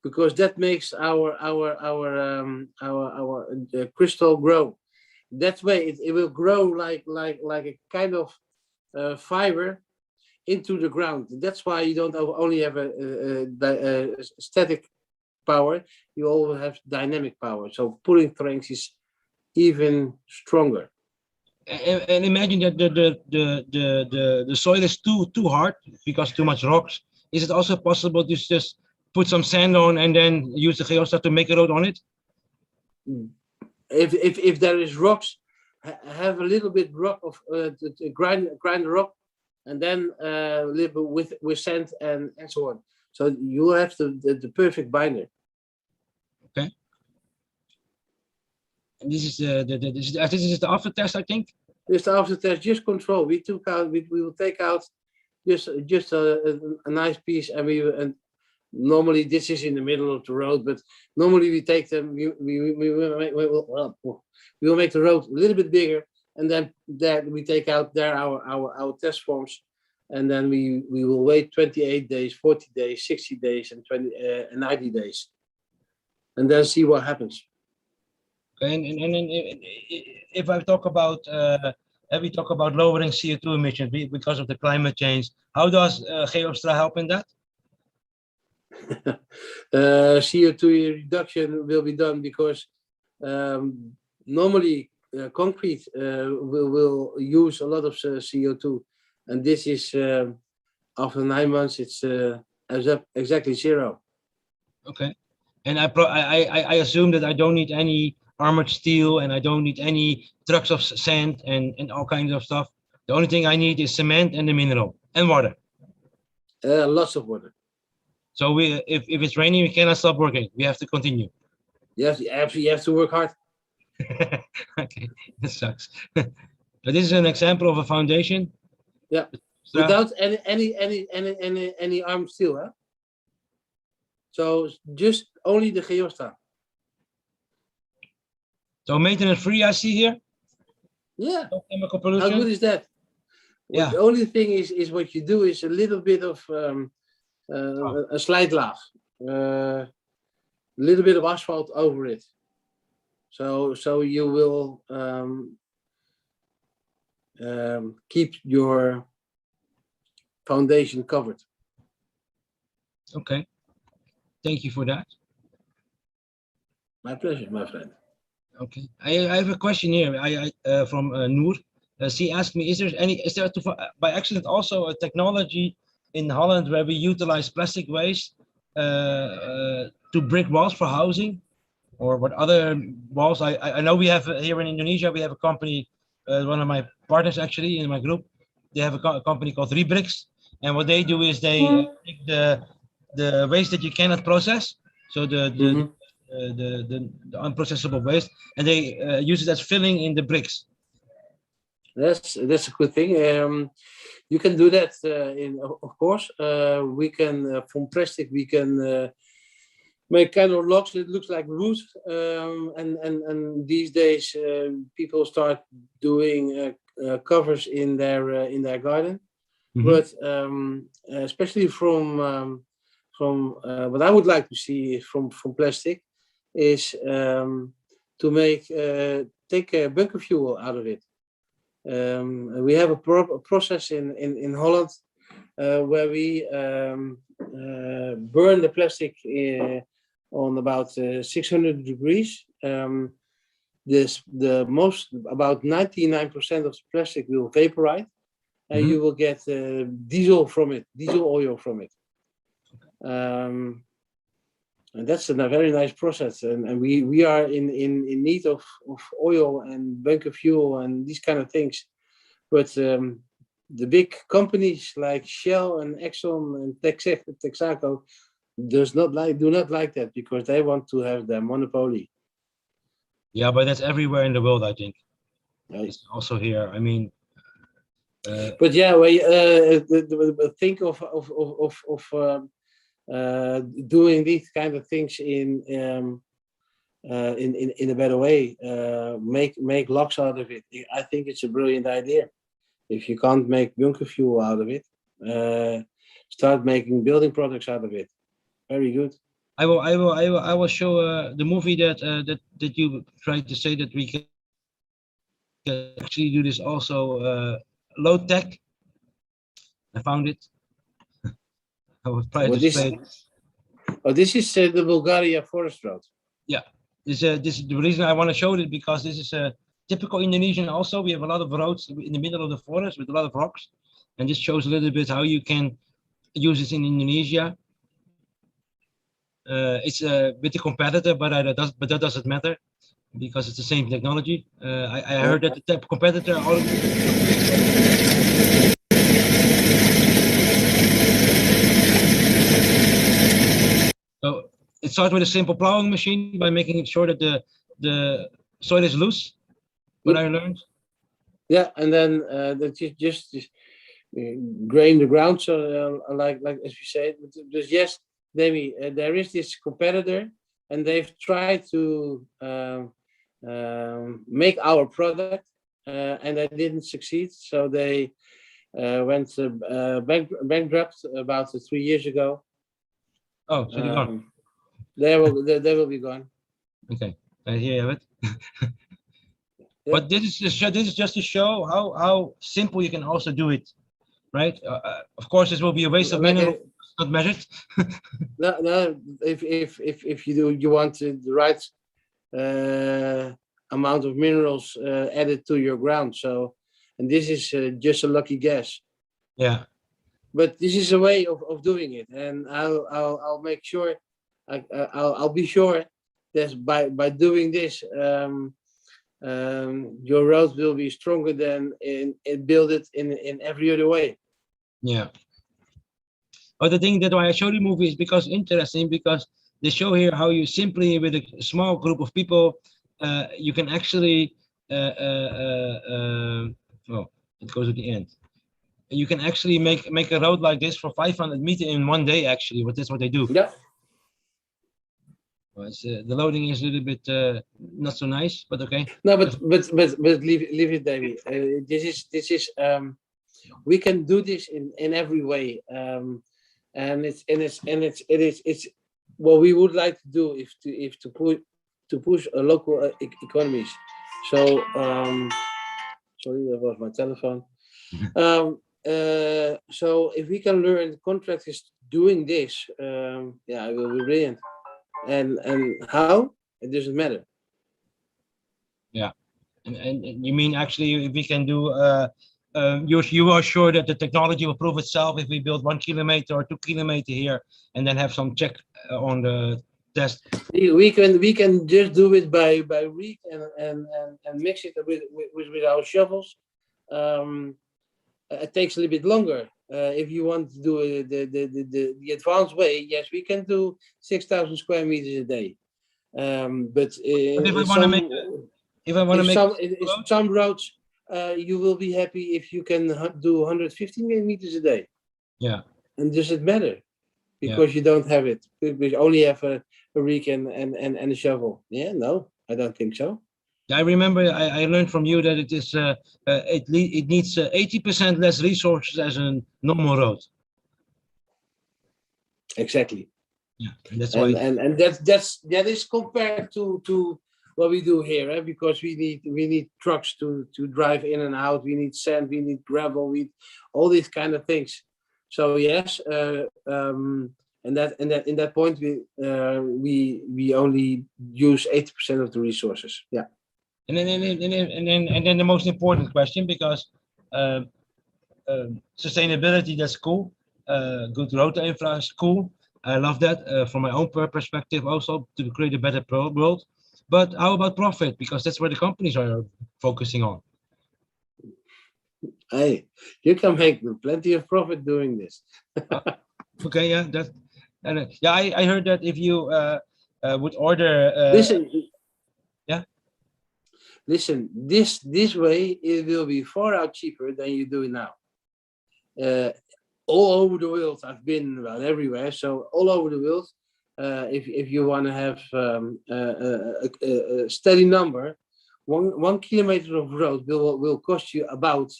because that makes our crystal grow. That way, it will grow like a kind of fiber into the ground. That's why you don't only have a static power; you also have dynamic power. So pulling strength is even stronger. And imagine that the soil is too hard because too much rocks. Is it also possible to just put some sand on and then use the geosta to make a road on it? If there is rocks, have a little bit rock of grind rock, and then a little bit with sand and so on. So you have the perfect binder. Okay. And this is this is the after test, I think. Just after test, just control. We took out. We will take out just a nice piece, and normally this is in the middle of the road, but normally we take them. We will make the road a little bit bigger, and then that we take out there our test forms, and then we will wait 28 days, 40 days, 60 days, and 90 days, and then see what happens. And if I talk about we talk about lowering CO2 emissions because of the climate change, how does Geostra help in that? CO2 reduction will be done because normally concrete will use a lot of CO2, and this is after 9 months it's exactly zero. Okay, and I assume that I don't need any armored steel and I don't need any trucks of sand and all kinds of stuff. The only thing I need is cement and the mineral and water. Lots of water. So if it's raining, we cannot stop working. We have to continue. Yes, you have to work hard. Okay, that sucks. But this is an example of a foundation. Yeah, without any armed steel, huh? So just only the Geosta. So maintenance free, I see here. Yeah. No chemical pollution. How good is that? Yeah. The only thing is what you do is a little bit of a slijtlaag, a little bit of asphalt over it. So you will keep your foundation covered. Okay. Thank you for that. My pleasure, my friend. Okay. I have a question here. From Noor. She asked me, is there by accident also a technology in Holland where we utilize plastic waste to brick walls for housing, or what other walls? I know we have here in Indonesia we have a company, one of my partners actually in my group. They have a company called Rebricks, and what they do is they take the waste that you cannot process, so the unprocessable waste, and they use it as filling in the bricks. That's a good thing. You can do that. Of course, we can from plastic. We can make kind of locks that looks like wood. And these days, people start doing covers in their garden. Mm-hmm. But especially from what I would like to see from plastic is to take bunker fuel out of it. We have a process in Holland where we burn the plastic on about 600 degrees. about 99% of the plastic will vaporize, and Mhm. you will get diesel oil from it. And that's a very nice process. And we are in need of oil and bunker fuel and these kind of things. But the big companies like Shell and Exxon and Texaco do not like that, because they want to have their monopoly. Yeah, but that's everywhere in the world, I think. Right? It's also here. I mean, But yeah, think of doing these kind of things in a better way. Make locks out of it. I think it's a brilliant idea. If you can't make bunker fuel out of it, start making building products out of it. Very good. I will show the movie that you tried to say that we can actually do this also low tech. I found it. I will try to What is? explain. Oh, this is the Bulgaria Forest Road. Yeah, this is the reason I want to show it, because this is a typical Indonesian. Also, we have a lot of roads in the middle of the forest with a lot of rocks, and this shows a little bit how you can use this in Indonesia. It's with a competitor, but that doesn't matter, because it's the same technology. I heard that the competitor already. So it starts with a simple plowing machine by making sure that the soil is loose. What I learned. Yeah, and then that you just grain the ground. So like as you said, just yes, Demi, there is this competitor, and they've tried to make our product, and they didn't succeed. So they went bankrupt about 3 years ago. Oh, so they're gone. They will be gone. Okay, here you have it. Yeah. But this is just to show how simple you can also do it, right? Of course, this will be a waste of mineral, not measured. No, if you want the right amount of minerals added to your ground. So, and this is just a lucky guess. Yeah. But this is a way of doing it, and I'll make sure I'll be sure that by doing this, your roads will be stronger than in build it in every other way. Yeah. But the thing that why I show the movie is because interesting, because they show here how you simply with a small group of people, you can actually well, it goes to the end. You can actually make a road like this for 500 meters in one day. Actually, that's what they do. Yeah. Well, the loading is a little bit not so nice, but okay. No, but leave it, David. This is we can do this in every way, and it's what we would like to do if to push a local economies. So sorry, that was my telephone. So if we can learn contractors doing this, yeah, it will be brilliant. And how? It doesn't matter. Yeah, and you mean actually if we can do you are sure that the technology will prove itself if we build 1 kilometer or 2 kilometer here and then have some check on the test? We can just do it by rig and mix it with our shovels. It takes a little bit longer. If you want to do the advanced way, yes, we can do 6,000 square meters a day. But if I want to make some roads, you will be happy if you can do 150 meters a day. Yeah. And does it matter? Because you don't have it. We only have a rig and a shovel. Yeah, no, I don't think so. I remember I learned from you that it is it needs 80% less resources as a normal road. Exactly. Yeah, and that's why. And that is compared to what we do here, eh? Because we need trucks to drive in and out. We need sand. We need gravel. We need all these kind of things. So yes, and in that point we only use 80% of the resources. Yeah. And then the most important question, because uh, sustainability, that's cool. Good road infra is cool. I love that from my own perspective, also to create a better world. But how about profit? Because that's where the companies are focusing on. Hey, you can make plenty of profit doing this. Okay, yeah, that, and yeah, I heard that if you would order, Listen, yeah, listen. This way it will be far out cheaper than you do it now. All over the world, I've been about everywhere. So all over the world, if you want to have a steady number, 1 kilometer of road will cost you about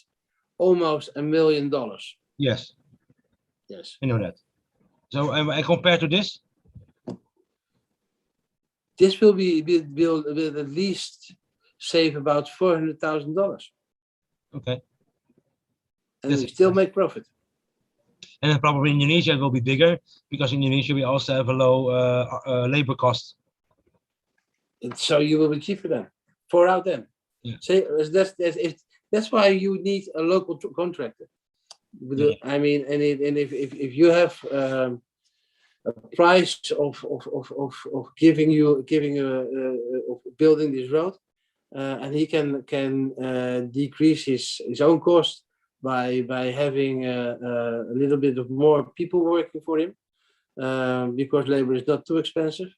almost $1 million. yes, Yes. I know that. So and compared to this, This will at least save about $400,000, okay, and this we still make profit. and then probably Indonesia will be bigger because in Indonesia we also have a low labor cost. And so you will be cheaper then, far out then. Yeah. Say that's why you need a local contractor. Yeah. I mean, and if you have a price of giving you of building this road, and he can decrease his own cost by having a little bit of more people working for him, because labor is not too expensive.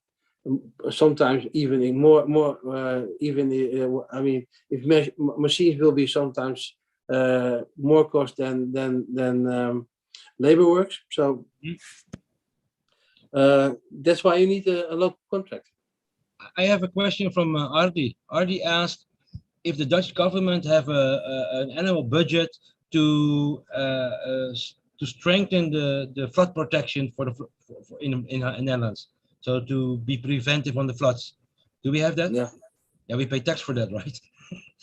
Sometimes even in more I mean, if machines will be sometimes more cost than labor works. So that's why you need a local contract. I have a question from Ardi. Ardi asked if the Dutch government have an annual budget to strengthen the flood protection for the in Netherlands, so to be preventive on the floods. Do we have that? Yeah, Yeah, we pay tax for that, right?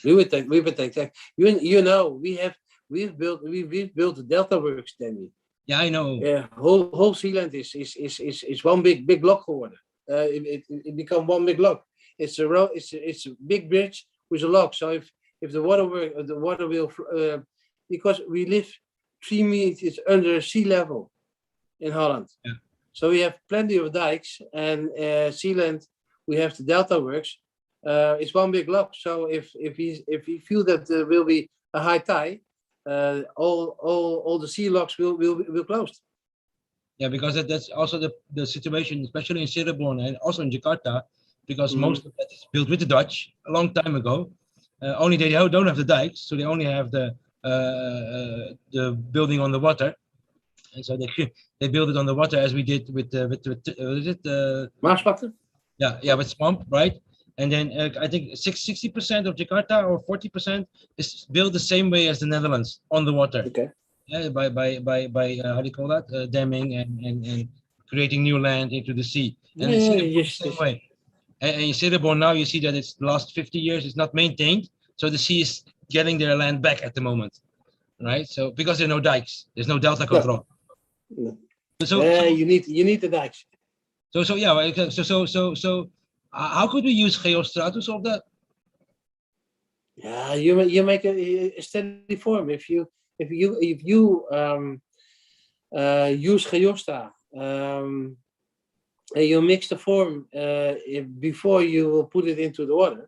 we would take that. You know, we've built the Delta Works, Danny. Yeah, I know. Yeah, whole Zealand is one big block geworden. It become one big block. It's a road. It's a big bridge with a lock. So if the water will because we live 3 meters under sea level in Holland. Yeah. So we have plenty of dikes, and Zealand we have the Delta Works. It's one big lock. So if we feel that there will be a high tide, all the sea locks will close. Yeah, because that's also the situation, especially in Cirebon and also in Jakarta, because most of that is built with the Dutch a long time ago. Only they don't have the dikes, so they only have the building on the water, and so they build it on the water as we did with what is it? Maasvlakte? Yeah, with swamp, right? And then I think 60% of Jakarta or 40% is built the same way as the Netherlands on the water. Okay. Yeah, by how do you call that? Damming and creating new land into the sea. And it's the same way. And in Cirebon now you see that it's the last 50 years it's not maintained, so the sea is getting their land back at the moment, right? So because there are no dikes, there's no delta control. No. So you need the dikes. So yeah, so how could we use Geostra to solve that? Yeah, you make a steady form. If you use Geostra, and you mix the form before you will put it into the water,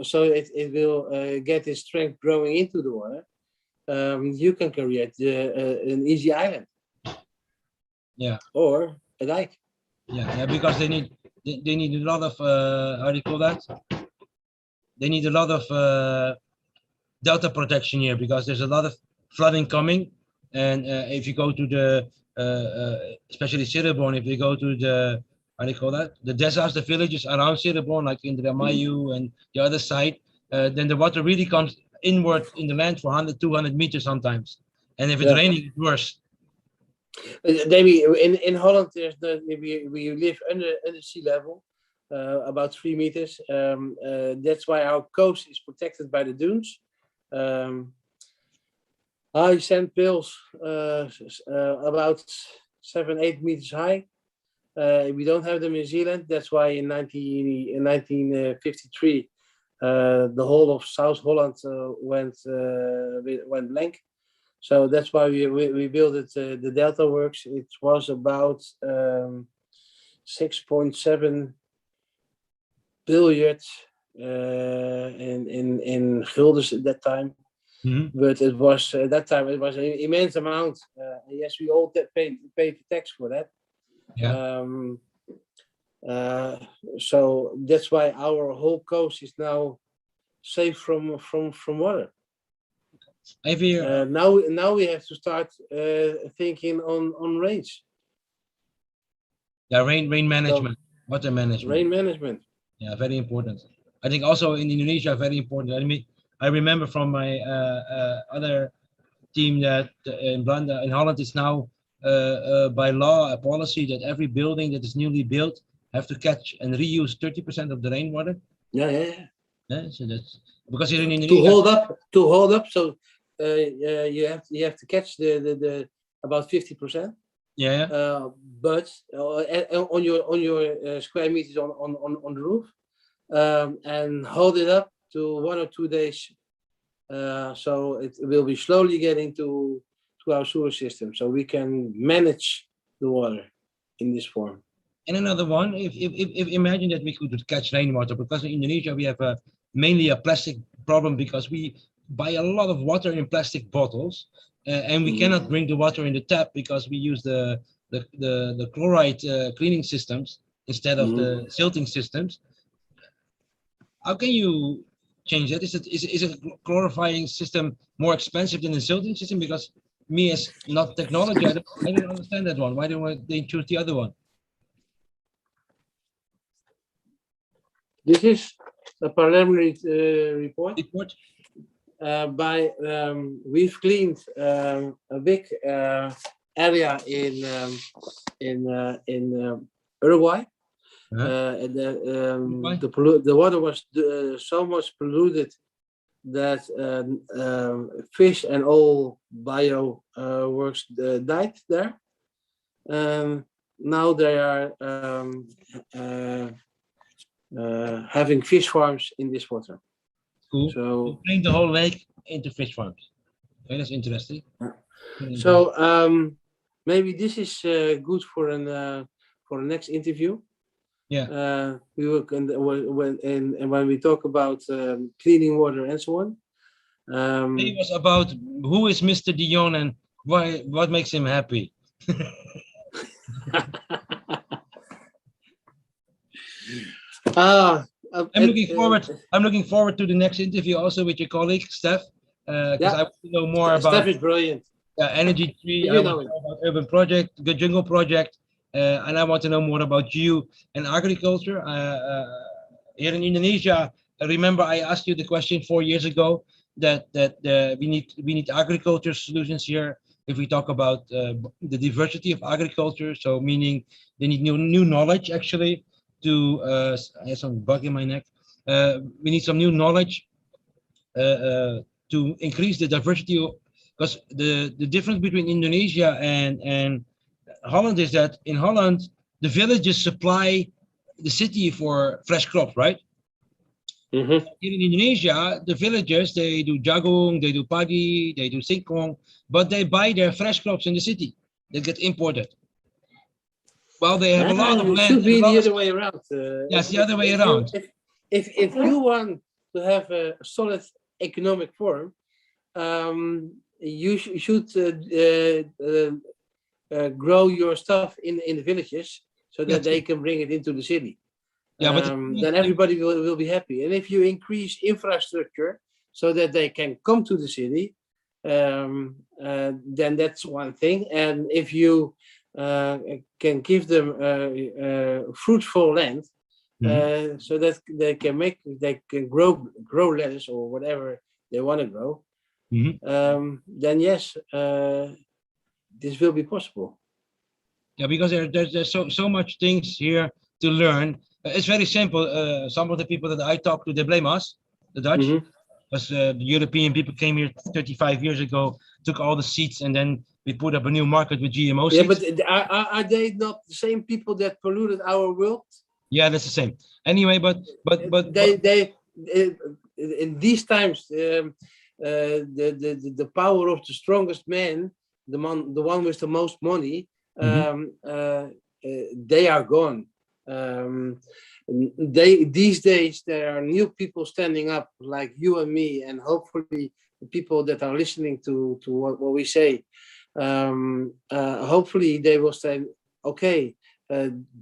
so it will get its strength growing into the water. You can create an easy island. Yeah. Or a dike. Yeah, because they need a lot of how do you call that? They need a lot of delta protection here because there's a lot of flooding coming, and if you go to the especially Cirebon, if you go to the how do you call that? The deserts, the villages around Cirebon, like in the Ramayu and the other side, then the water really comes inward in the land for 100, 200 meters sometimes, and if it's raining, it's worse. Maybe in Holland, we live under sea level, about 3 meters. That's why our coast is protected by the dunes. High sand pills, about 7-8 meters high. We don't have them in Zealand. That's why in 1953 the whole of South Holland went blank. So that's why we built it, the Delta Works. It was about 6.7 billion in guldens at that time. Mhm. But it was at that time it was an immense amount. Yes, we all paid the tax for that. Yeah. So that's why our whole coast is now safe from water. If you, Now we have to start thinking on rains, yeah, rain management, water management. rain management. Yeah, very important. I think also in Indonesia, very important. I mean, I remember from my other team that in Blanda, in Holland, is now by law a policy that every building that is newly built have to catch and reuse 30% of the rainwater. Yeah. Yeah, so that's because here in To Indonesia, hold up. So you have to catch the about 50%. yeah, But on your square meters on the roof, and hold it up to 1 or 2 days. So it will be slowly getting to our sewer system, so we can manage the water in this form. and another one, if imagine that we could catch rainwater, because in Indonesia we have mainly a plastic problem because we buy a lot of water in plastic bottles, and we cannot bring the water in the tap because we use the chloride cleaning systems instead of the silting systems. How can you change that? Is a chlorifying system more expensive than the silting system? Because me as not technology, I don't understand that one. Why don't they choose the other one? This is a preliminary report. Report? We've cleaned a big area in Uruguay. And the water was so much polluted that fish and all bio works died there. Now they are having fish farms in this water. Cool. So clean the whole lake into fish farms. Okay, that's interesting. So maybe this is good for the next interview. Yeah. We will when we talk about cleaning water and so on. It was about who is Mr. Dion and what makes him happy. I'm looking forward to the next interview also with your colleague Steph, because I want to know more about. Steph is brilliant. Energy Tree. I want to know about Urban Project, the Jungle Project, and I want to know more about you and agriculture. Here in Indonesia, remember I asked you the question 4 years ago that we need agriculture solutions here. If we talk about the diversity of agriculture, so meaning they need new knowledge actually to. I have some bug in my neck. We need some new knowledge to increase the diversity of. Because the difference between Indonesia and Holland is that in Holland, the villages supply the city for fresh crops, right? Mm-hmm. In Indonesia, the villagers, they do jagung, they do padi, they do singkong, but they buy their fresh crops in the city. They get imported. Well, they have a lot of land. It should be the other way around. Yes, the other way around. If you want to have a solid economic form, you should grow your stuff in the villages so that they can bring it into the city. Yeah, but then everybody will be happy. And if you increase infrastructure so that they can come to the city, then that's one thing. And if you can give them fruitful land, so that they can grow lettuce or whatever they want to grow, then yes, this will be possible. Yeah, because there's so much things here to learn. It's very simple. Some of the people that I talk to, they blame us, the Dutch, because the European people came here 35 years ago, took all the seeds, and then we put up a new market with GMO seeds. Yeah, but are they not the same people that polluted our world? Yeah, that's the same. Anyway, but in these times, the power of the strongest man, the one with the most money, they are gone. These days there are new people standing up like you and me, and hopefully the people that are listening to what we say, hopefully they will say, okay,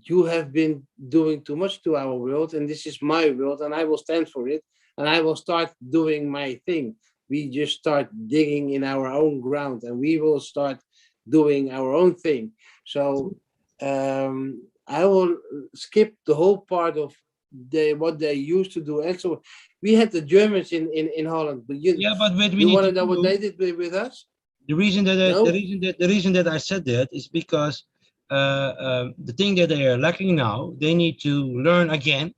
you have been doing too much to our world, and this is my world, and I will stand for it, and I will start doing my thing. We just start digging in our own ground, and we will start doing our own thing. So I will skip the whole part of what they used to do. And so we had the Germans in Holland, but Yeah, but what we you need want to to know what do, they did with us? the reason that No? the reason that I said that is because the thing that they are lacking now, they need to learn again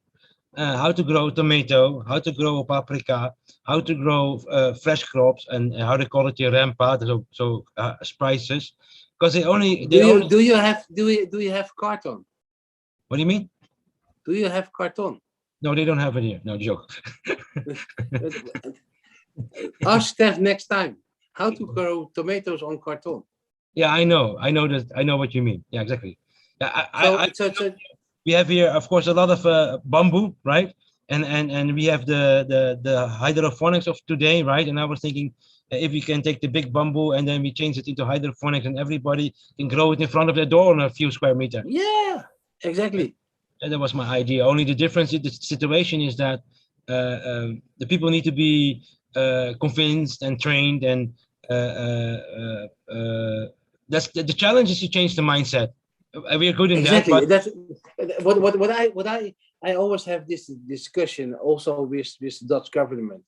how to grow tomato, how to grow paprika, how to grow fresh crops, and how to quality rampa, so spices, because Do you have carton? What do you mean? Do you have carton? No, they don't have it here. No joke. Ask Steph next time how to grow tomatoes on carton. Yeah, I know that. I know what you mean. Yeah, exactly. Yeah, we have here, of course, a lot of bamboo, right? And we have the hydroponics of today, right? And I was thinking, if we can take the big bamboo and then we change it into hydroponics, and everybody can grow it in front of their door on a few square meters. Yeah, exactly. And that was my idea. Only the difference in the situation is that the people need to be convinced and trained, and that's the challenge is to change the mindset. We are good in exactly. that. That's what I always have this discussion also with the Dutch government.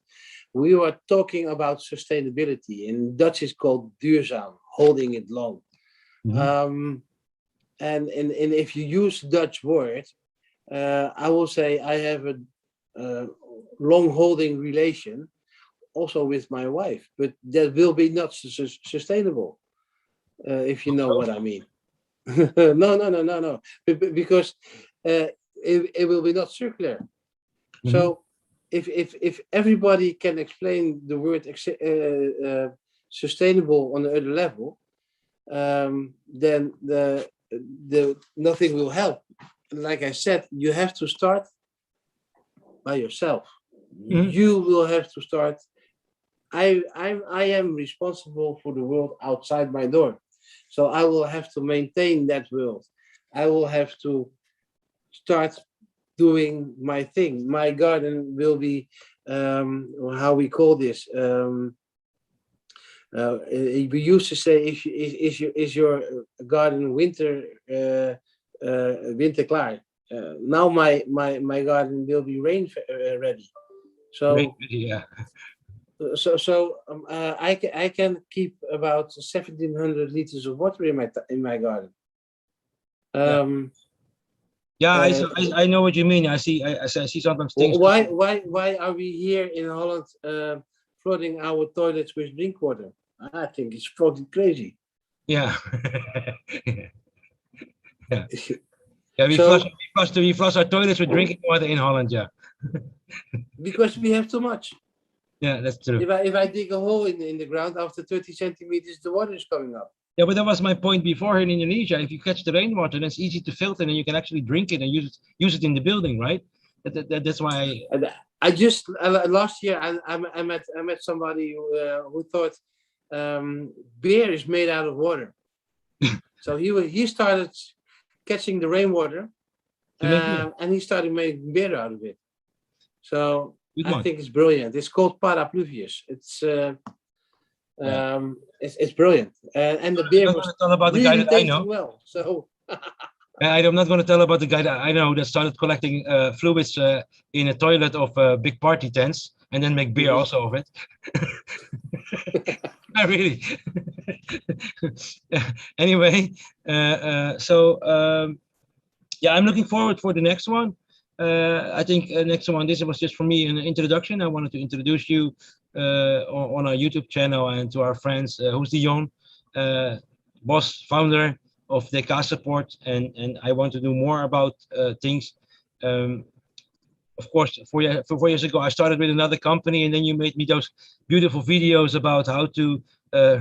We were talking about sustainability. In Dutch is called duurzaam, holding it long. And if you use Dutch word, I will say I have a long holding relation also with my wife, but that will be not sustainable, if you know what I mean. No. Because it will be not circular. So if everybody can explain the word sustainable on the other level, then the nothing will help. Like I said, you have to start by yourself. You will have to start. I am responsible for the world outside my door, so I will have to maintain that world. I will have to start doing my thing. My garden will be how we call this. We used to say, is your garden winter klaar? Now my garden will be rain ready. So yeah. I can keep about 1,700 liters of water in my garden. I know what you mean. I see sometimes things. Why are we here in Holland flooding our toilets with drink water? I think it's fucking crazy. Yeah. Yeah. Yeah, we flush our toilets with drinking water in Holland, yeah. Because we have too much. Yeah, that's true. If I dig a hole in the ground, after 30 centimeters, the water is coming up. Yeah, but that was my point before in Indonesia. If you catch the rainwater, then it's easy to filter, and you can actually drink it and use it in the building, right? That's why. I just last year I met somebody who thought beer is made out of water. So he started catching the rainwater, and he started making beer out of it. So I think it's brilliant. It's called Parapluvius. It's brilliant, and the beer was really tasting well. So I'm not going to tell about the guy that I know that started collecting fluids in a toilet of big party tents and then make beer also of it. Not really. Anyway, yeah, I'm looking forward for the next one. I think next one, this was just for me an introduction. I wanted to introduce you on our YouTube channel and to our friends, who's Dion, boss, founder of DK Support, and I want to do more about things. of course, 4 years ago, I started with another company, and then you made me those beautiful videos about how to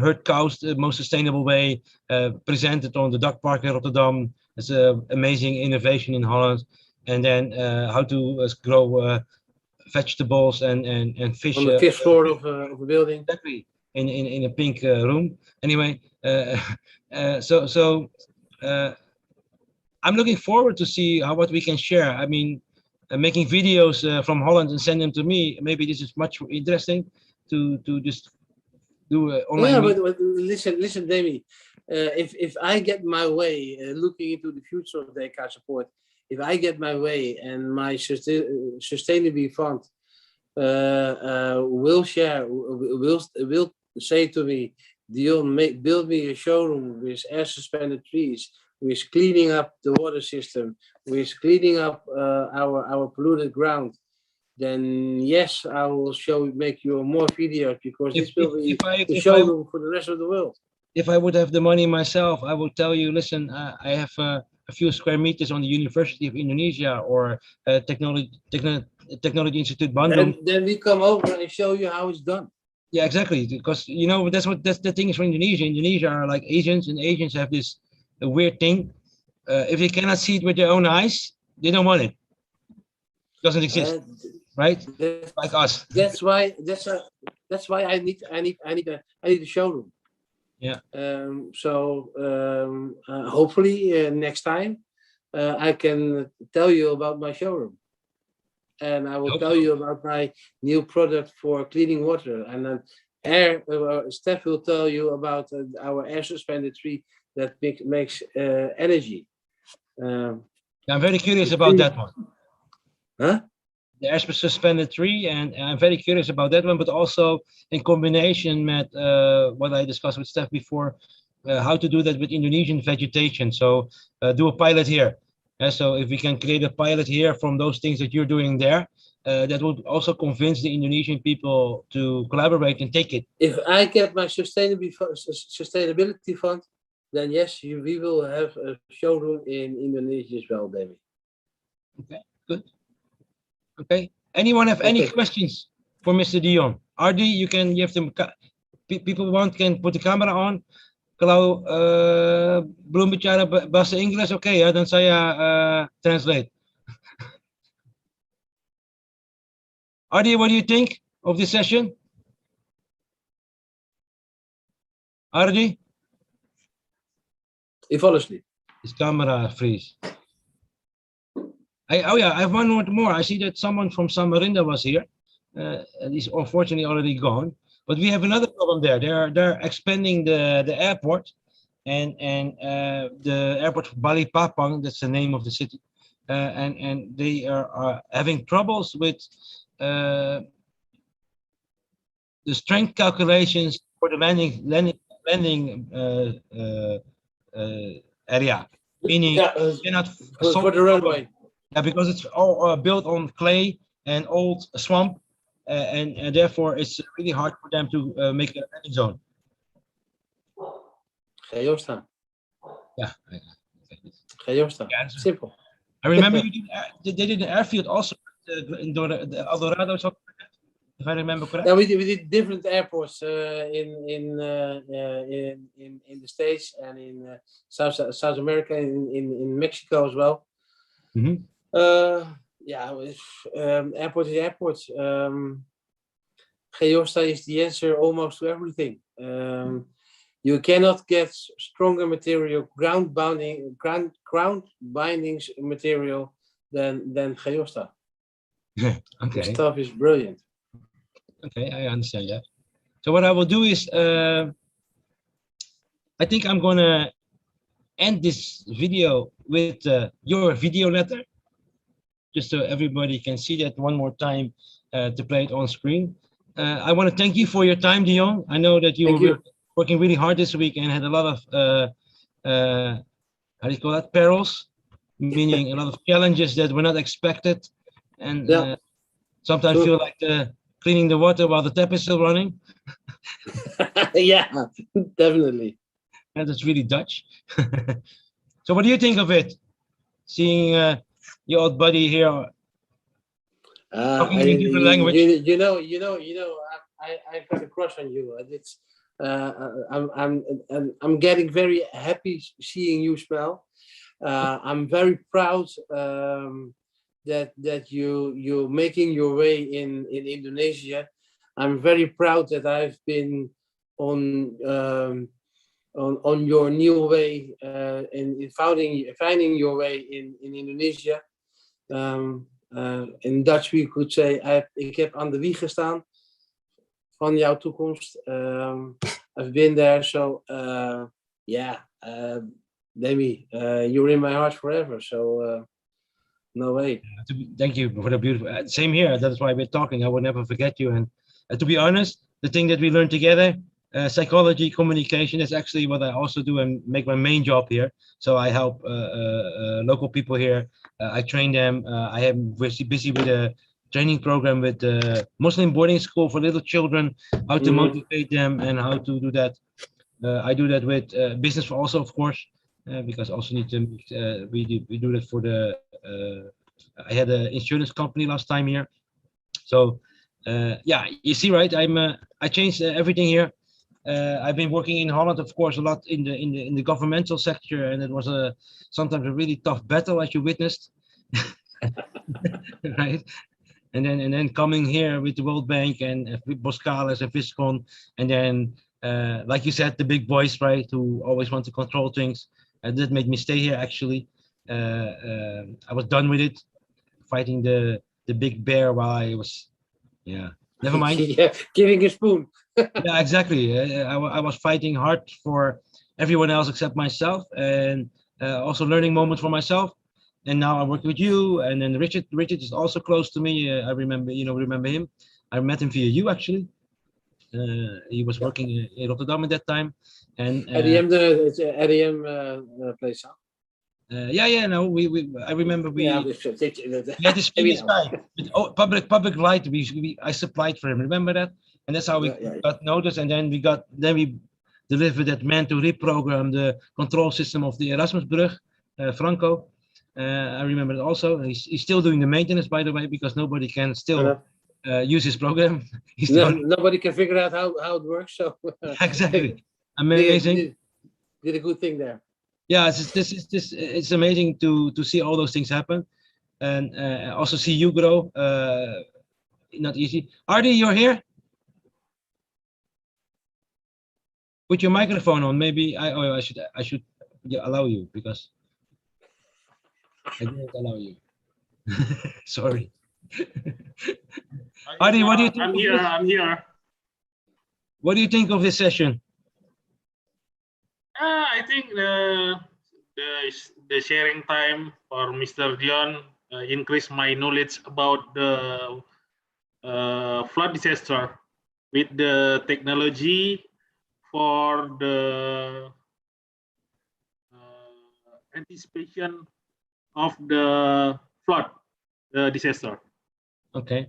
herd cows the most sustainable way, presented on the Duck Park in Rotterdam. It's an amazing innovation in Holland. And then how to grow vegetables and fish. On the fifth floor of a building. Exactly, in a pink room. Anyway, so I'm looking forward to see what we can share. I mean, making videos from Holland and send them to me. Maybe this is much interesting to just do online. Yeah, but listen, Demi. If I get my way, looking into the future of the EK support, if I get my way and my sustainability fund will say to me, Dion, build me a showroom with air suspended trees, with cleaning up the water system, with cleaning up our polluted ground, then yes, I will make you more videos, because this will be the showroom for the rest of the world. If I would have the money myself, I will tell you, listen, I have a few square meters on the University of Indonesia or Technology Institute Bandung. Then we come over and show you how it's done. Yeah, exactly. Because that's the thing is for Indonesia. Indonesia are like Asians, and Asians have this weird thing. If they cannot see it with their own eyes, they don't want it. It doesn't exist, right? Like us. That's why I need a showroom. Yeah. Hopefully next time I can tell you about my showroom, and I will tell you about my new product for cleaning water, and then Steph will tell you about our air suspended tree that makes energy. I'm very curious about that one. Huh? The air suspended tree, and I'm very curious about that one, but also in combination with what I discussed with Steph before, how to do that with Indonesian vegetation. So do a pilot here. So if we can create a pilot here from those things that you're doing there, that would also convince the Indonesian people to collaborate and take it. If I get my sustainability fund, then yes, we will have a showroom in Indonesia as well, David. Okay, good. Okay. Anyone have any questions for Mr. Dion? Ardi, you have them. People can put the camera on. Kalau belum bicara bahasa Inggris, okay, ya, dan saya translate. Ardi, what do you think of this session? Ardi? He fall asleep. His camera freeze. I have one more. I see that someone from Samarinda was here. He's unfortunately already gone. But we have another problem there. They're expanding the airport, and the airport of Balikpapan. That's the name of the city, and they are having troubles with the strength calculations for the landing area. Meaning, cannot for the runway. Yeah, because it's all built on clay and old swamp, and therefore it's really hard for them to make a landing zone. Geosta. Yeah. Geosta. Yeah, simple. I remember they did an airfield also in the Eldorado, if I remember correctly. Yeah, we did different airports in the States and in South America, in Mexico as well. Mm-hmm. Airport is airport. Geosta is the answer almost to everything. You cannot get stronger material, ground bindings material than Geosta. Okay. The stuff is brilliant. Okay, I understand that. So what I will do is, I think I'm gonna end this video with your video letter, just so everybody can see that one more time to play it on screen. I want to thank you for your time, Dion. I know that you were working really hard this week and had a lot of, how do you call that, perils, meaning a lot of challenges that were not expected, and sometimes feel like cleaning the water while the tap is still running. Yeah, definitely. And that's really Dutch. So what do you think of it? Seeing your old buddy here talking in a different language. I've got a crush on you. It's, I'm getting very happy seeing you smile. I'm very proud that you're making your way in Indonesia. I'm very proud that I've been on your new way in finding your way in Indonesia. In Dutch we could say ik heb aan de wieg gestaan van jouw toekomst. I've been there, so Demi, you're in my heart forever. So no way. Thank you for the beautiful. Same here. That's why we're talking. I will never forget you. And to be honest, the thing that we learned together, psychology, communication, is actually what I also do and make my main job here. So I help local people here. I train them. I am busy with a training program with the Muslim boarding school for little children, how to motivate them and how to do that. I do that with business for also, of course, because also need to we do that for the. I had an insurance company last time here, so yeah, you see, right? I changed everything here. I've been working in Holland, of course, a lot in the governmental sector, and it was sometimes a really tough battle, as you witnessed, right? And then coming here with the World Bank and Boskalis and Viscon, and then like you said, the big boys, right, who always want to control things, and that made me stay here. Actually, I was done with it, fighting the big bear while I was, never mind. Yeah, giving a spoon. Yeah, exactly. I was fighting hard for everyone else except myself, and also learning moments for myself. And now I work with you, and then Richard. Richard is also close to me. I remember him. I met him via you, actually. He was working in Rotterdam at that time, and REM place. yeah. No, I remember we had this famous guy with public light. I supplied for him. Remember that? And that's how we got noticed. And then we delivered that man-to-rib program, the control system of the Erasmusbrug, Franco. I remember it also. He's still doing the maintenance, by the way, because nobody can still use his program. Nobody can figure out how it works. So exactly, amazing. Did a good thing there. Yeah, it's amazing to see all those things happen, and also see you grow. Not easy. Artie, you're here. Put your microphone on. Maybe I should allow you because I didn't allow you. Sorry. Artie, what do you think? I'm here. What do you think of this session? I think the sharing time for Mr. Dion increased my knowledge about the flood disaster with the technology for the anticipation of the flood disaster. Okay.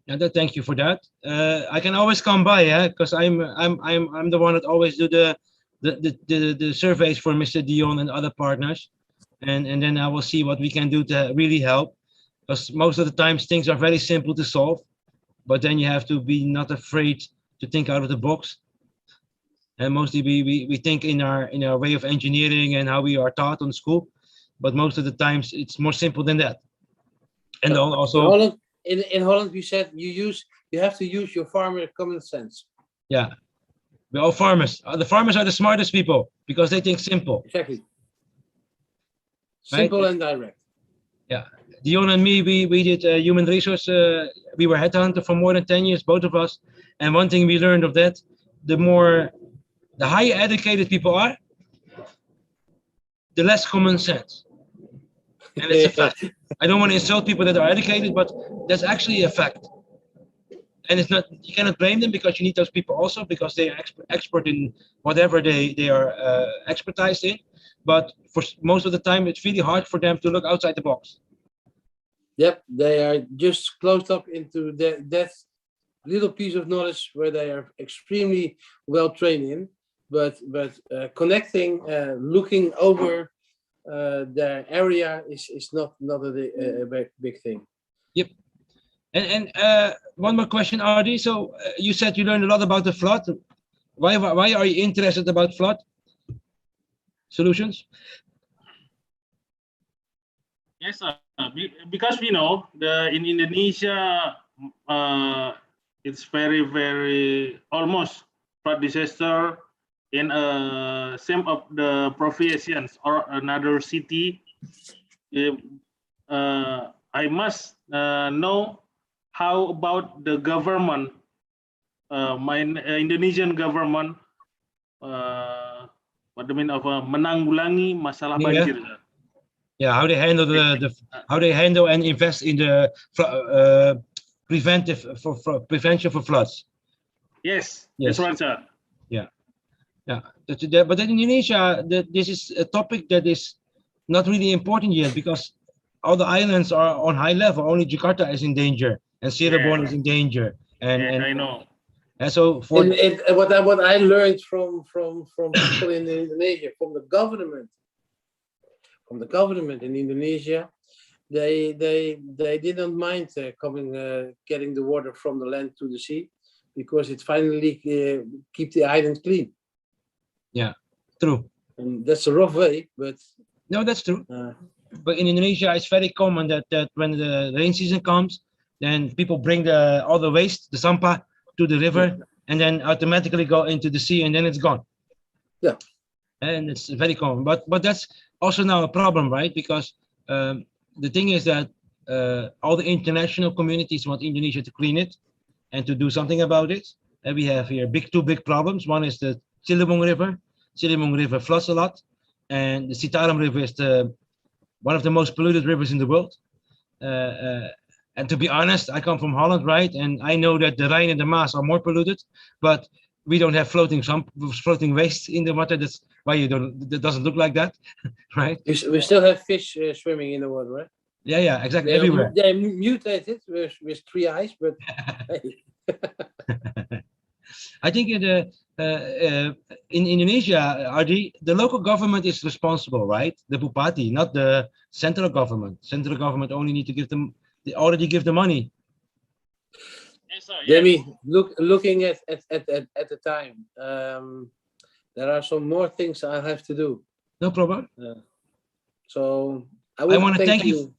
And thank you for that. I can always come by, yeah, because I'm the one that always do the surveys for Mr. Dion and other partners, and then I will see what we can do to really help. Because most of the times things are very simple to solve, but then you have to be not afraid to think out of the box. And mostly we think in our way of engineering and how we are taught on school, but most of the times it's more simple than that. And also in Holland we said you have to use your farmer common sense. Yeah. We're all farmers. The farmers are the smartest people because they think simple. Exactly. Simple, right? And direct. Yeah. Dion and me, we did human resource. We were headhunter for more than 10 years, both of us. And one thing we learned of that, the higher educated people are, the less common sense. And it's a fact. I don't want to insult people that are educated, but that's actually a fact. And it's not, you cannot blame them because you need those people also because they are expert in whatever they are expertised in. But for most of the time, it's really hard for them to look outside the box. Yep, they are just closed up into that little piece of knowledge where they are extremely well trained in. But connecting, looking over their area is not a big thing. Yep. And one more question, Ardi. So you said you learned a lot about the flood. Why are you interested about flood solutions? Yes, sir. Because we know in Indonesia, it's very almost flood disaster in same of the provinces or another city. If, I must know how about the government, my Indonesian government, what do you mean of menanggulangi masalah Yeah. banjir. Sir. Yeah, how they handle how they handle and invest in the prevention for floods. Yes, Yes. that's right, sir. Yeah. But in Indonesia, this is a topic that is not really important yet because all the islands are on high level. Only Jakarta is in danger and Cirebon is in danger. Yes, I know. And so for what I learned from people in Indonesia, from the government in Indonesia, they didn't mind getting the water from the land to the sea, because it finally keep the island clean. Yeah, true. And that's a rough way, but no, that's true. But in Indonesia, it's very common that when the rain season comes, then people bring all the waste, the sampah, to the river, and then automatically go into the sea, and then it's gone. Yeah. And it's very common. But that's also now a problem, right? Because the thing is that all the international communities want Indonesia to clean it and to do something about it. And we have here two big problems. One is the Ciliwung River. Ciliwung River floods a lot, and the Citarum River is one of the most polluted rivers in the world. And to be honest, I come from Holland, right? And I know that the Rhine and the Maas are more polluted, but we don't have floating waste in the water. That's why it doesn't look like that, right? We still have fish swimming in the water, right? Yeah, exactly. Everywhere. They're mutated with 3 eyes, but hey. I think in Indonesia, Ardi, the local government is responsible, right? The Bupati, not the central government. Central government only need to give them, they already give the money. Yes, sir. Demi, looking at the time, there are some more things I have to do. No problem. So I want to thank you.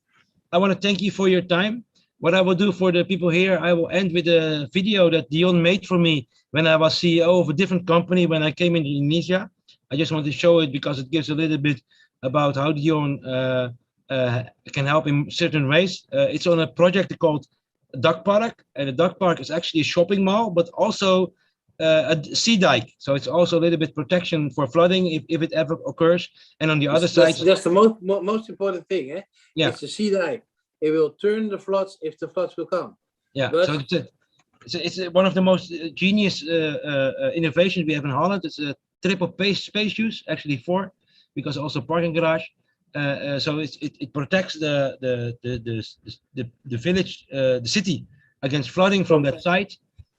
I want to thank you for your time. What I will do for the people here, I will end with a video that Dion made for me when I was CEO of a different company when I came into Indonesia. I just want to show it because it gives a little bit about how Dion can help in certain ways. It's on a project called Duck Park, and the Duck Park is actually a shopping mall, but also a sea dike. So it's also a little bit protection for flooding if it ever occurs. And on the other side, that's the most important thing, eh? Yeah, it's a sea dike. It will turn the floods if the floods will come. Yeah, but so it's one of the most genius innovations we have in Holland. It's a triple space use, actually 4, because also parking garage. So it protects the village, the city, against flooding from that side.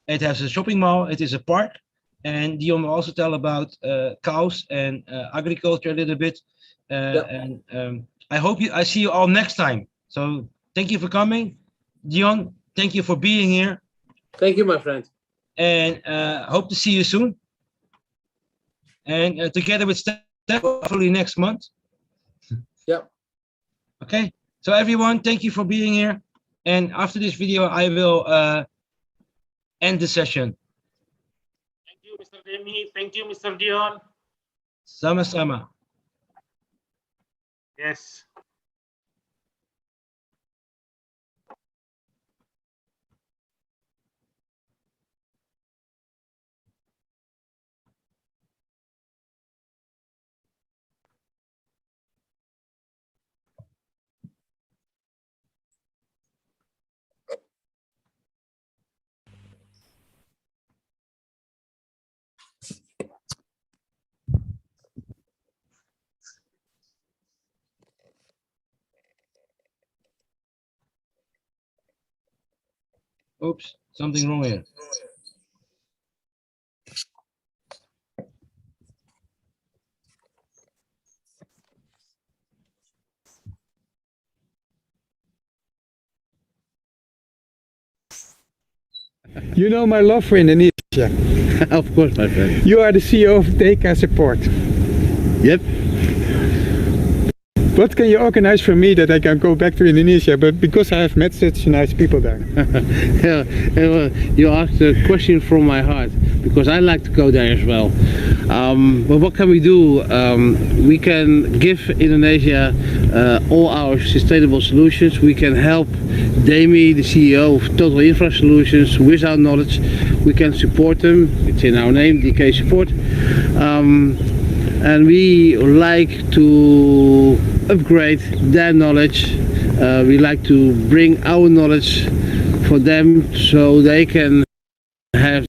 It has a shopping mall. It is a park, and Dion will also tell about cows and agriculture a little bit. And I see you all next time. So thank you for coming, Dion. Thank you for being here. Thank you, my friend. And hope to see you soon. And together with Steph, hopefully next month. Yep. Okay. So everyone, thank you for being here. And after this video, I will end the session. Thank you, Mr. Demi. Thank you, Mr. Dion. Sama-sama. Yes. Oops, something wrong here. You know my love for Indonesia. Of course, my friend. You are the CEO of DK Support. Yep. What can you organize for me that I can go back to Indonesia? But because I have met such nice people there. Yeah, you asked a question from my heart, because I like to go there as well. But what can we do? We can give Indonesia all our sustainable solutions. We can help Demi, the CEO of Total Infra Solutions, with our knowledge. We can support them. It's in our name, DK Support. And we like to upgrade their knowledge. We like to bring our knowledge for them so they can have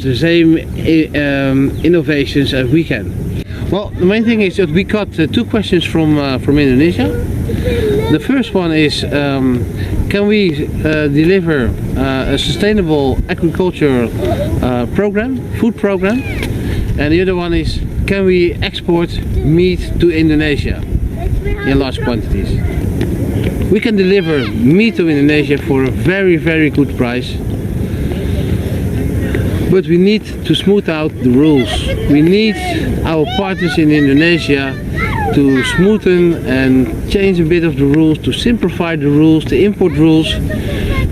the same innovations as we can. Well, the main thing is that we got two questions from Indonesia. The first one is, can we deliver a sustainable agriculture program, food program? And the other one is, can we export meat to Indonesia in large quantities? We can deliver meat to Indonesia for a very, very good price. But we need to smooth out the rules. We need our partners in Indonesia to smoothen and change a bit of the rules, to simplify the rules, the import rules,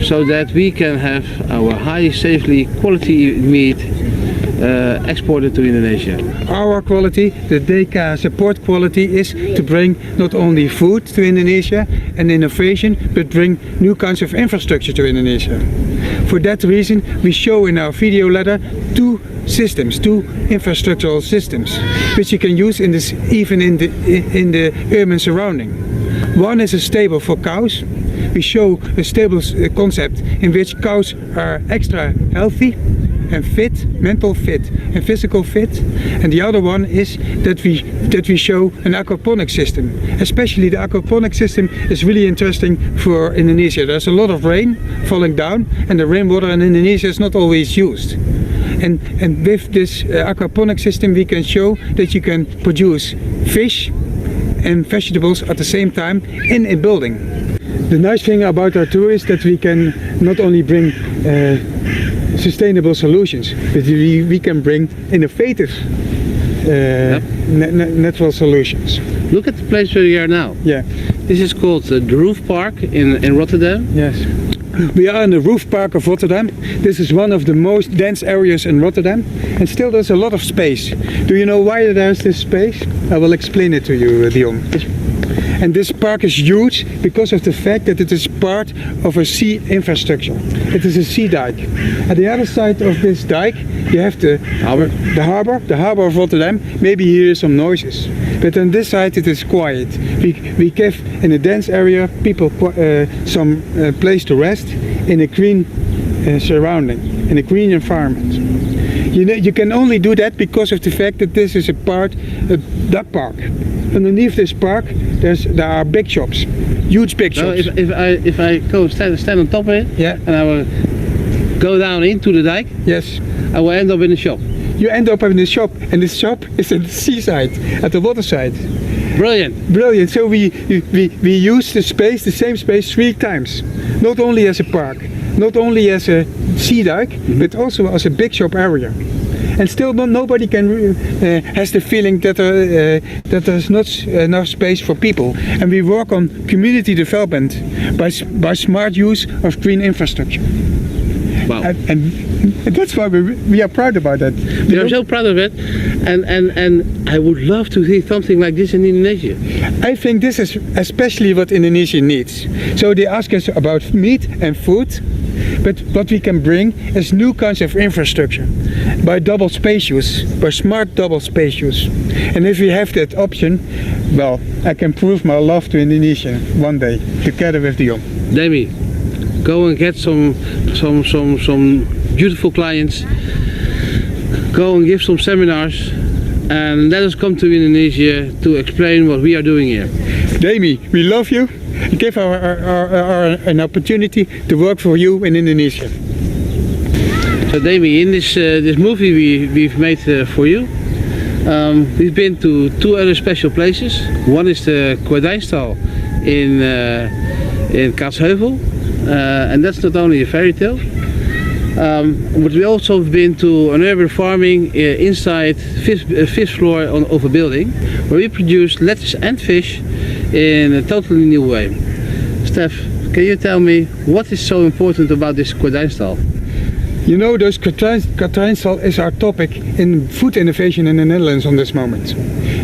so that we can have our high, safely quality meat exported to Indonesia. Our quality, the DK Support quality, is to bring not only food to Indonesia and innovation, but bring new kinds of infrastructure to Indonesia. For that reason, we show in our video letter two systems, two infrastructural systems, which you can use in this, even in the urban surrounding. One is a stable for cows. We show a stable concept in which cows are extra healthy and fit, mental fit and physical fit. And the other one is that we show an aquaponic system. Especially the aquaponic system is really interesting for Indonesia. There's a lot of rain falling down, and the rainwater in Indonesia is not always used. And with this aquaponic system we can show that you can produce fish and vegetables at the same time in a building. The nice thing about our tour is that we can not only bring sustainable solutions, but we can bring innovative natural solutions. Look at the place where we are now. Yeah. This is called the Roof Park in Rotterdam. Yes. We are in the Roof Park of Rotterdam. This is one of the most dense areas in Rotterdam, and still there's a lot of space. Do you know why there's this space? I will explain it to you, Dion. And this park is huge because of the fact that it is part of a sea infrastructure. It is a sea dike. At the other side of this dike you have the harbor of Rotterdam. Maybe you hear some noises, but on this side it is quiet. We give in a dense area people some place to rest in a green surrounding, in a green environment. You can only do that because of the fact that this is a duck park. Underneath this park there are big shops, huge big shops. So if I go stand on top of it, yeah, and I will go down into the dike, yes, I will end up in a shop. You end up in the shop, and this shop is at the seaside, at the waterside. Brilliant. Brilliant. So we use the space, the same space 3 times. Not only as a park, not only as a sea dike, but also as a big shop area. And still nobody can has the feeling that there's not enough space for people. And we work on community development by smart use of green infrastructure. Wow. And that's why we are proud about that. We are so proud of it, and I would love to see something like this in Indonesia. I think this is especially what Indonesia needs. So they ask us about meat and food, but what we can bring is new kinds of infrastructure by double space use, by smart double space use. And if we have that option, well, I can prove my love to Indonesia one day together with Dion. Demi, go and get some beautiful clients, go and give some seminars, and let us come to Indonesia to explain what we are doing here. Demi, we love you. Give an opportunity to work for you in Indonesia. So Demi, in this movie we've made for you, We've been to 2 other special places. One is the Kordijnstal in Kaatsheuvel, and that's not only a fairy tale. But we also have been to an urban farming inside fifth floor of a building, where we produce lettuce and fish in a totally new way. Steph, can you tell me what is so important about this Kordijnstal? You know, those Kordijnstal is our topic in food innovation in the Netherlands on this moment.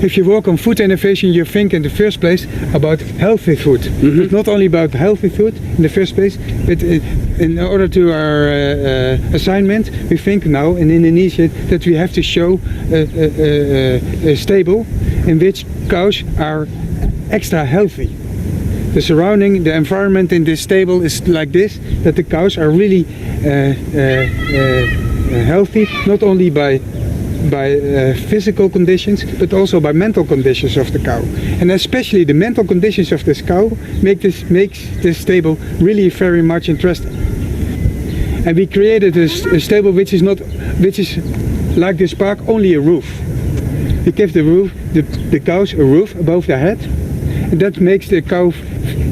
If you work on food innovation, you think in the first place about healthy food. But not only about healthy food in the first place, but in order to our assignment, we think now in Indonesia that we have to show a stable in which cows are extra healthy. The surrounding, the environment in this stable is like this, that the cows are really healthy, not only by physical conditions, but also by mental conditions of the cow. And especially the mental conditions of this cow makes this stable really very much interesting. And we created a stable which is like this park, only a roof. We give the cows a roof above their head, and that makes the cow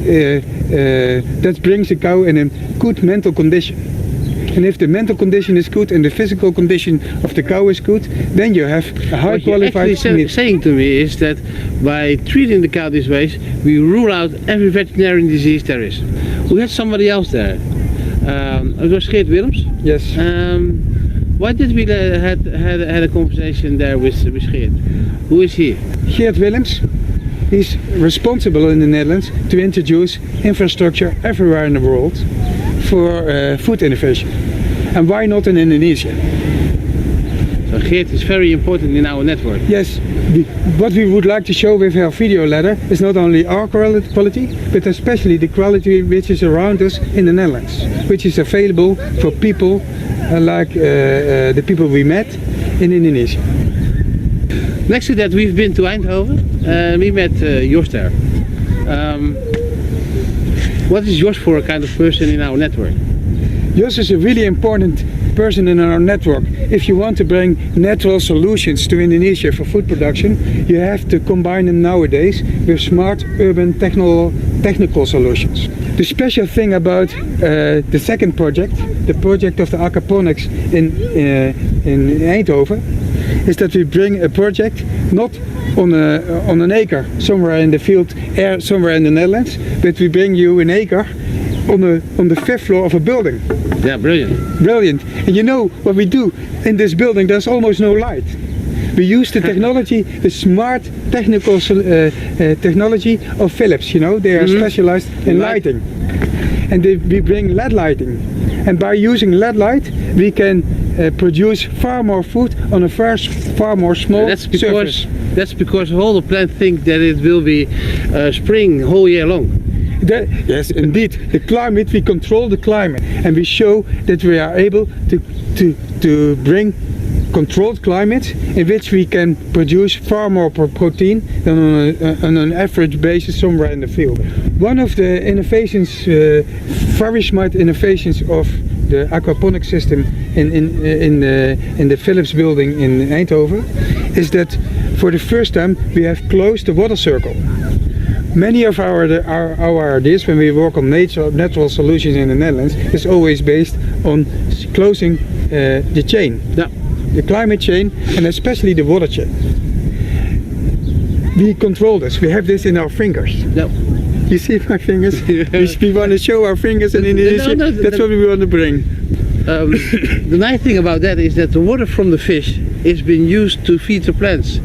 that brings the cow in a good mental condition. And if the mental condition is good and the physical condition of the cow is good, then you have a high qualified meat. What you're saying to me is that by treating the cow this way, we rule out every veterinary disease there is. We had somebody else there. It was Geert Willems. Yes. Why did we had a conversation there with Geert? Who is he? Geert Willems. He's responsible in the Netherlands to introduce infrastructure everywhere in the world for food innovation. And why not in Indonesia? So Geert is very important in our network. Yes, what we would like to show with our video ladder is not only our quality, but especially the quality which is around us in the Netherlands, which is available for people like the people we met in Indonesia. Next to that, we've been to Eindhoven. We met Jos there. What is Jos for a kind of person in our network? Jos is a really important person in our network. If you want to bring natural solutions to Indonesia for food production, you have to combine them nowadays with smart urban technical solutions. The special thing about the second project, the project of the aquaponics in Eindhoven, is that we bring a project not on an acre somewhere in the field, somewhere in the Netherlands, but we bring you an acre on the 5th floor of a building. Yeah, brilliant. Brilliant. And you know what we do in this building? There's almost no light. We use the technology, the smart technical technology of Philips. You know, they are specialized in lighting, and we bring LED lighting. And by using LED light, we can produce far more food on a far more small surface. That's because all the plant think that it will be spring whole year long. Yes, indeed. The climate, we control the climate, and we show that we are able to bring controlled climate in which we can produce far more protein than on an average basis somewhere in the field. One of the innovations, very smart innovations of the aquaponic system in the Philips building in Eindhoven is that for the first time we have closed the water circle. Many of our ideas when we work on natural solutions in the Netherlands is always based on closing the chain, the climate chain, and especially the water chain. We control this. We have this in our fingers. No. You see my fingers? We want to show our fingers in Indonesia. That's what we want to bring. The nice thing about that is that the water from the fish is being used to feed the plants.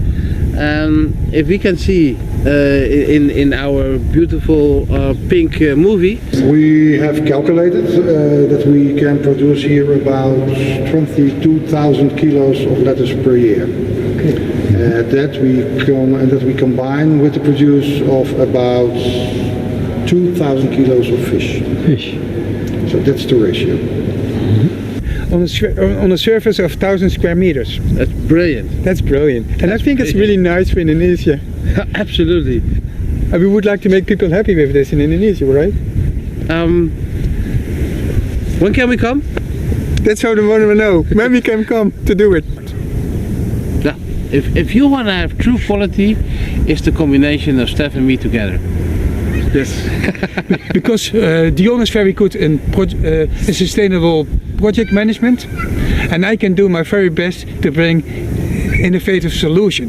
If we can see in our beautiful pink movie. We have calculated that we can produce here about 22,000 kilos of lettuce per year. That we combine with the produce of about 2,000 kilos of fish. So that's the ratio. On a surface of 1,000 square meters. That's brilliant. That's brilliant. And I think it's really nice for Indonesia. Absolutely. And we would like to make people happy with this in Indonesia, right? When can we come? That's how they want to know. When we can come to do it. Yeah. If you want to have true quality, it's the combination of Steph and me together. Yes. Because Dion is very good in sustainable project management, and I can do my very best to bring innovative solutions.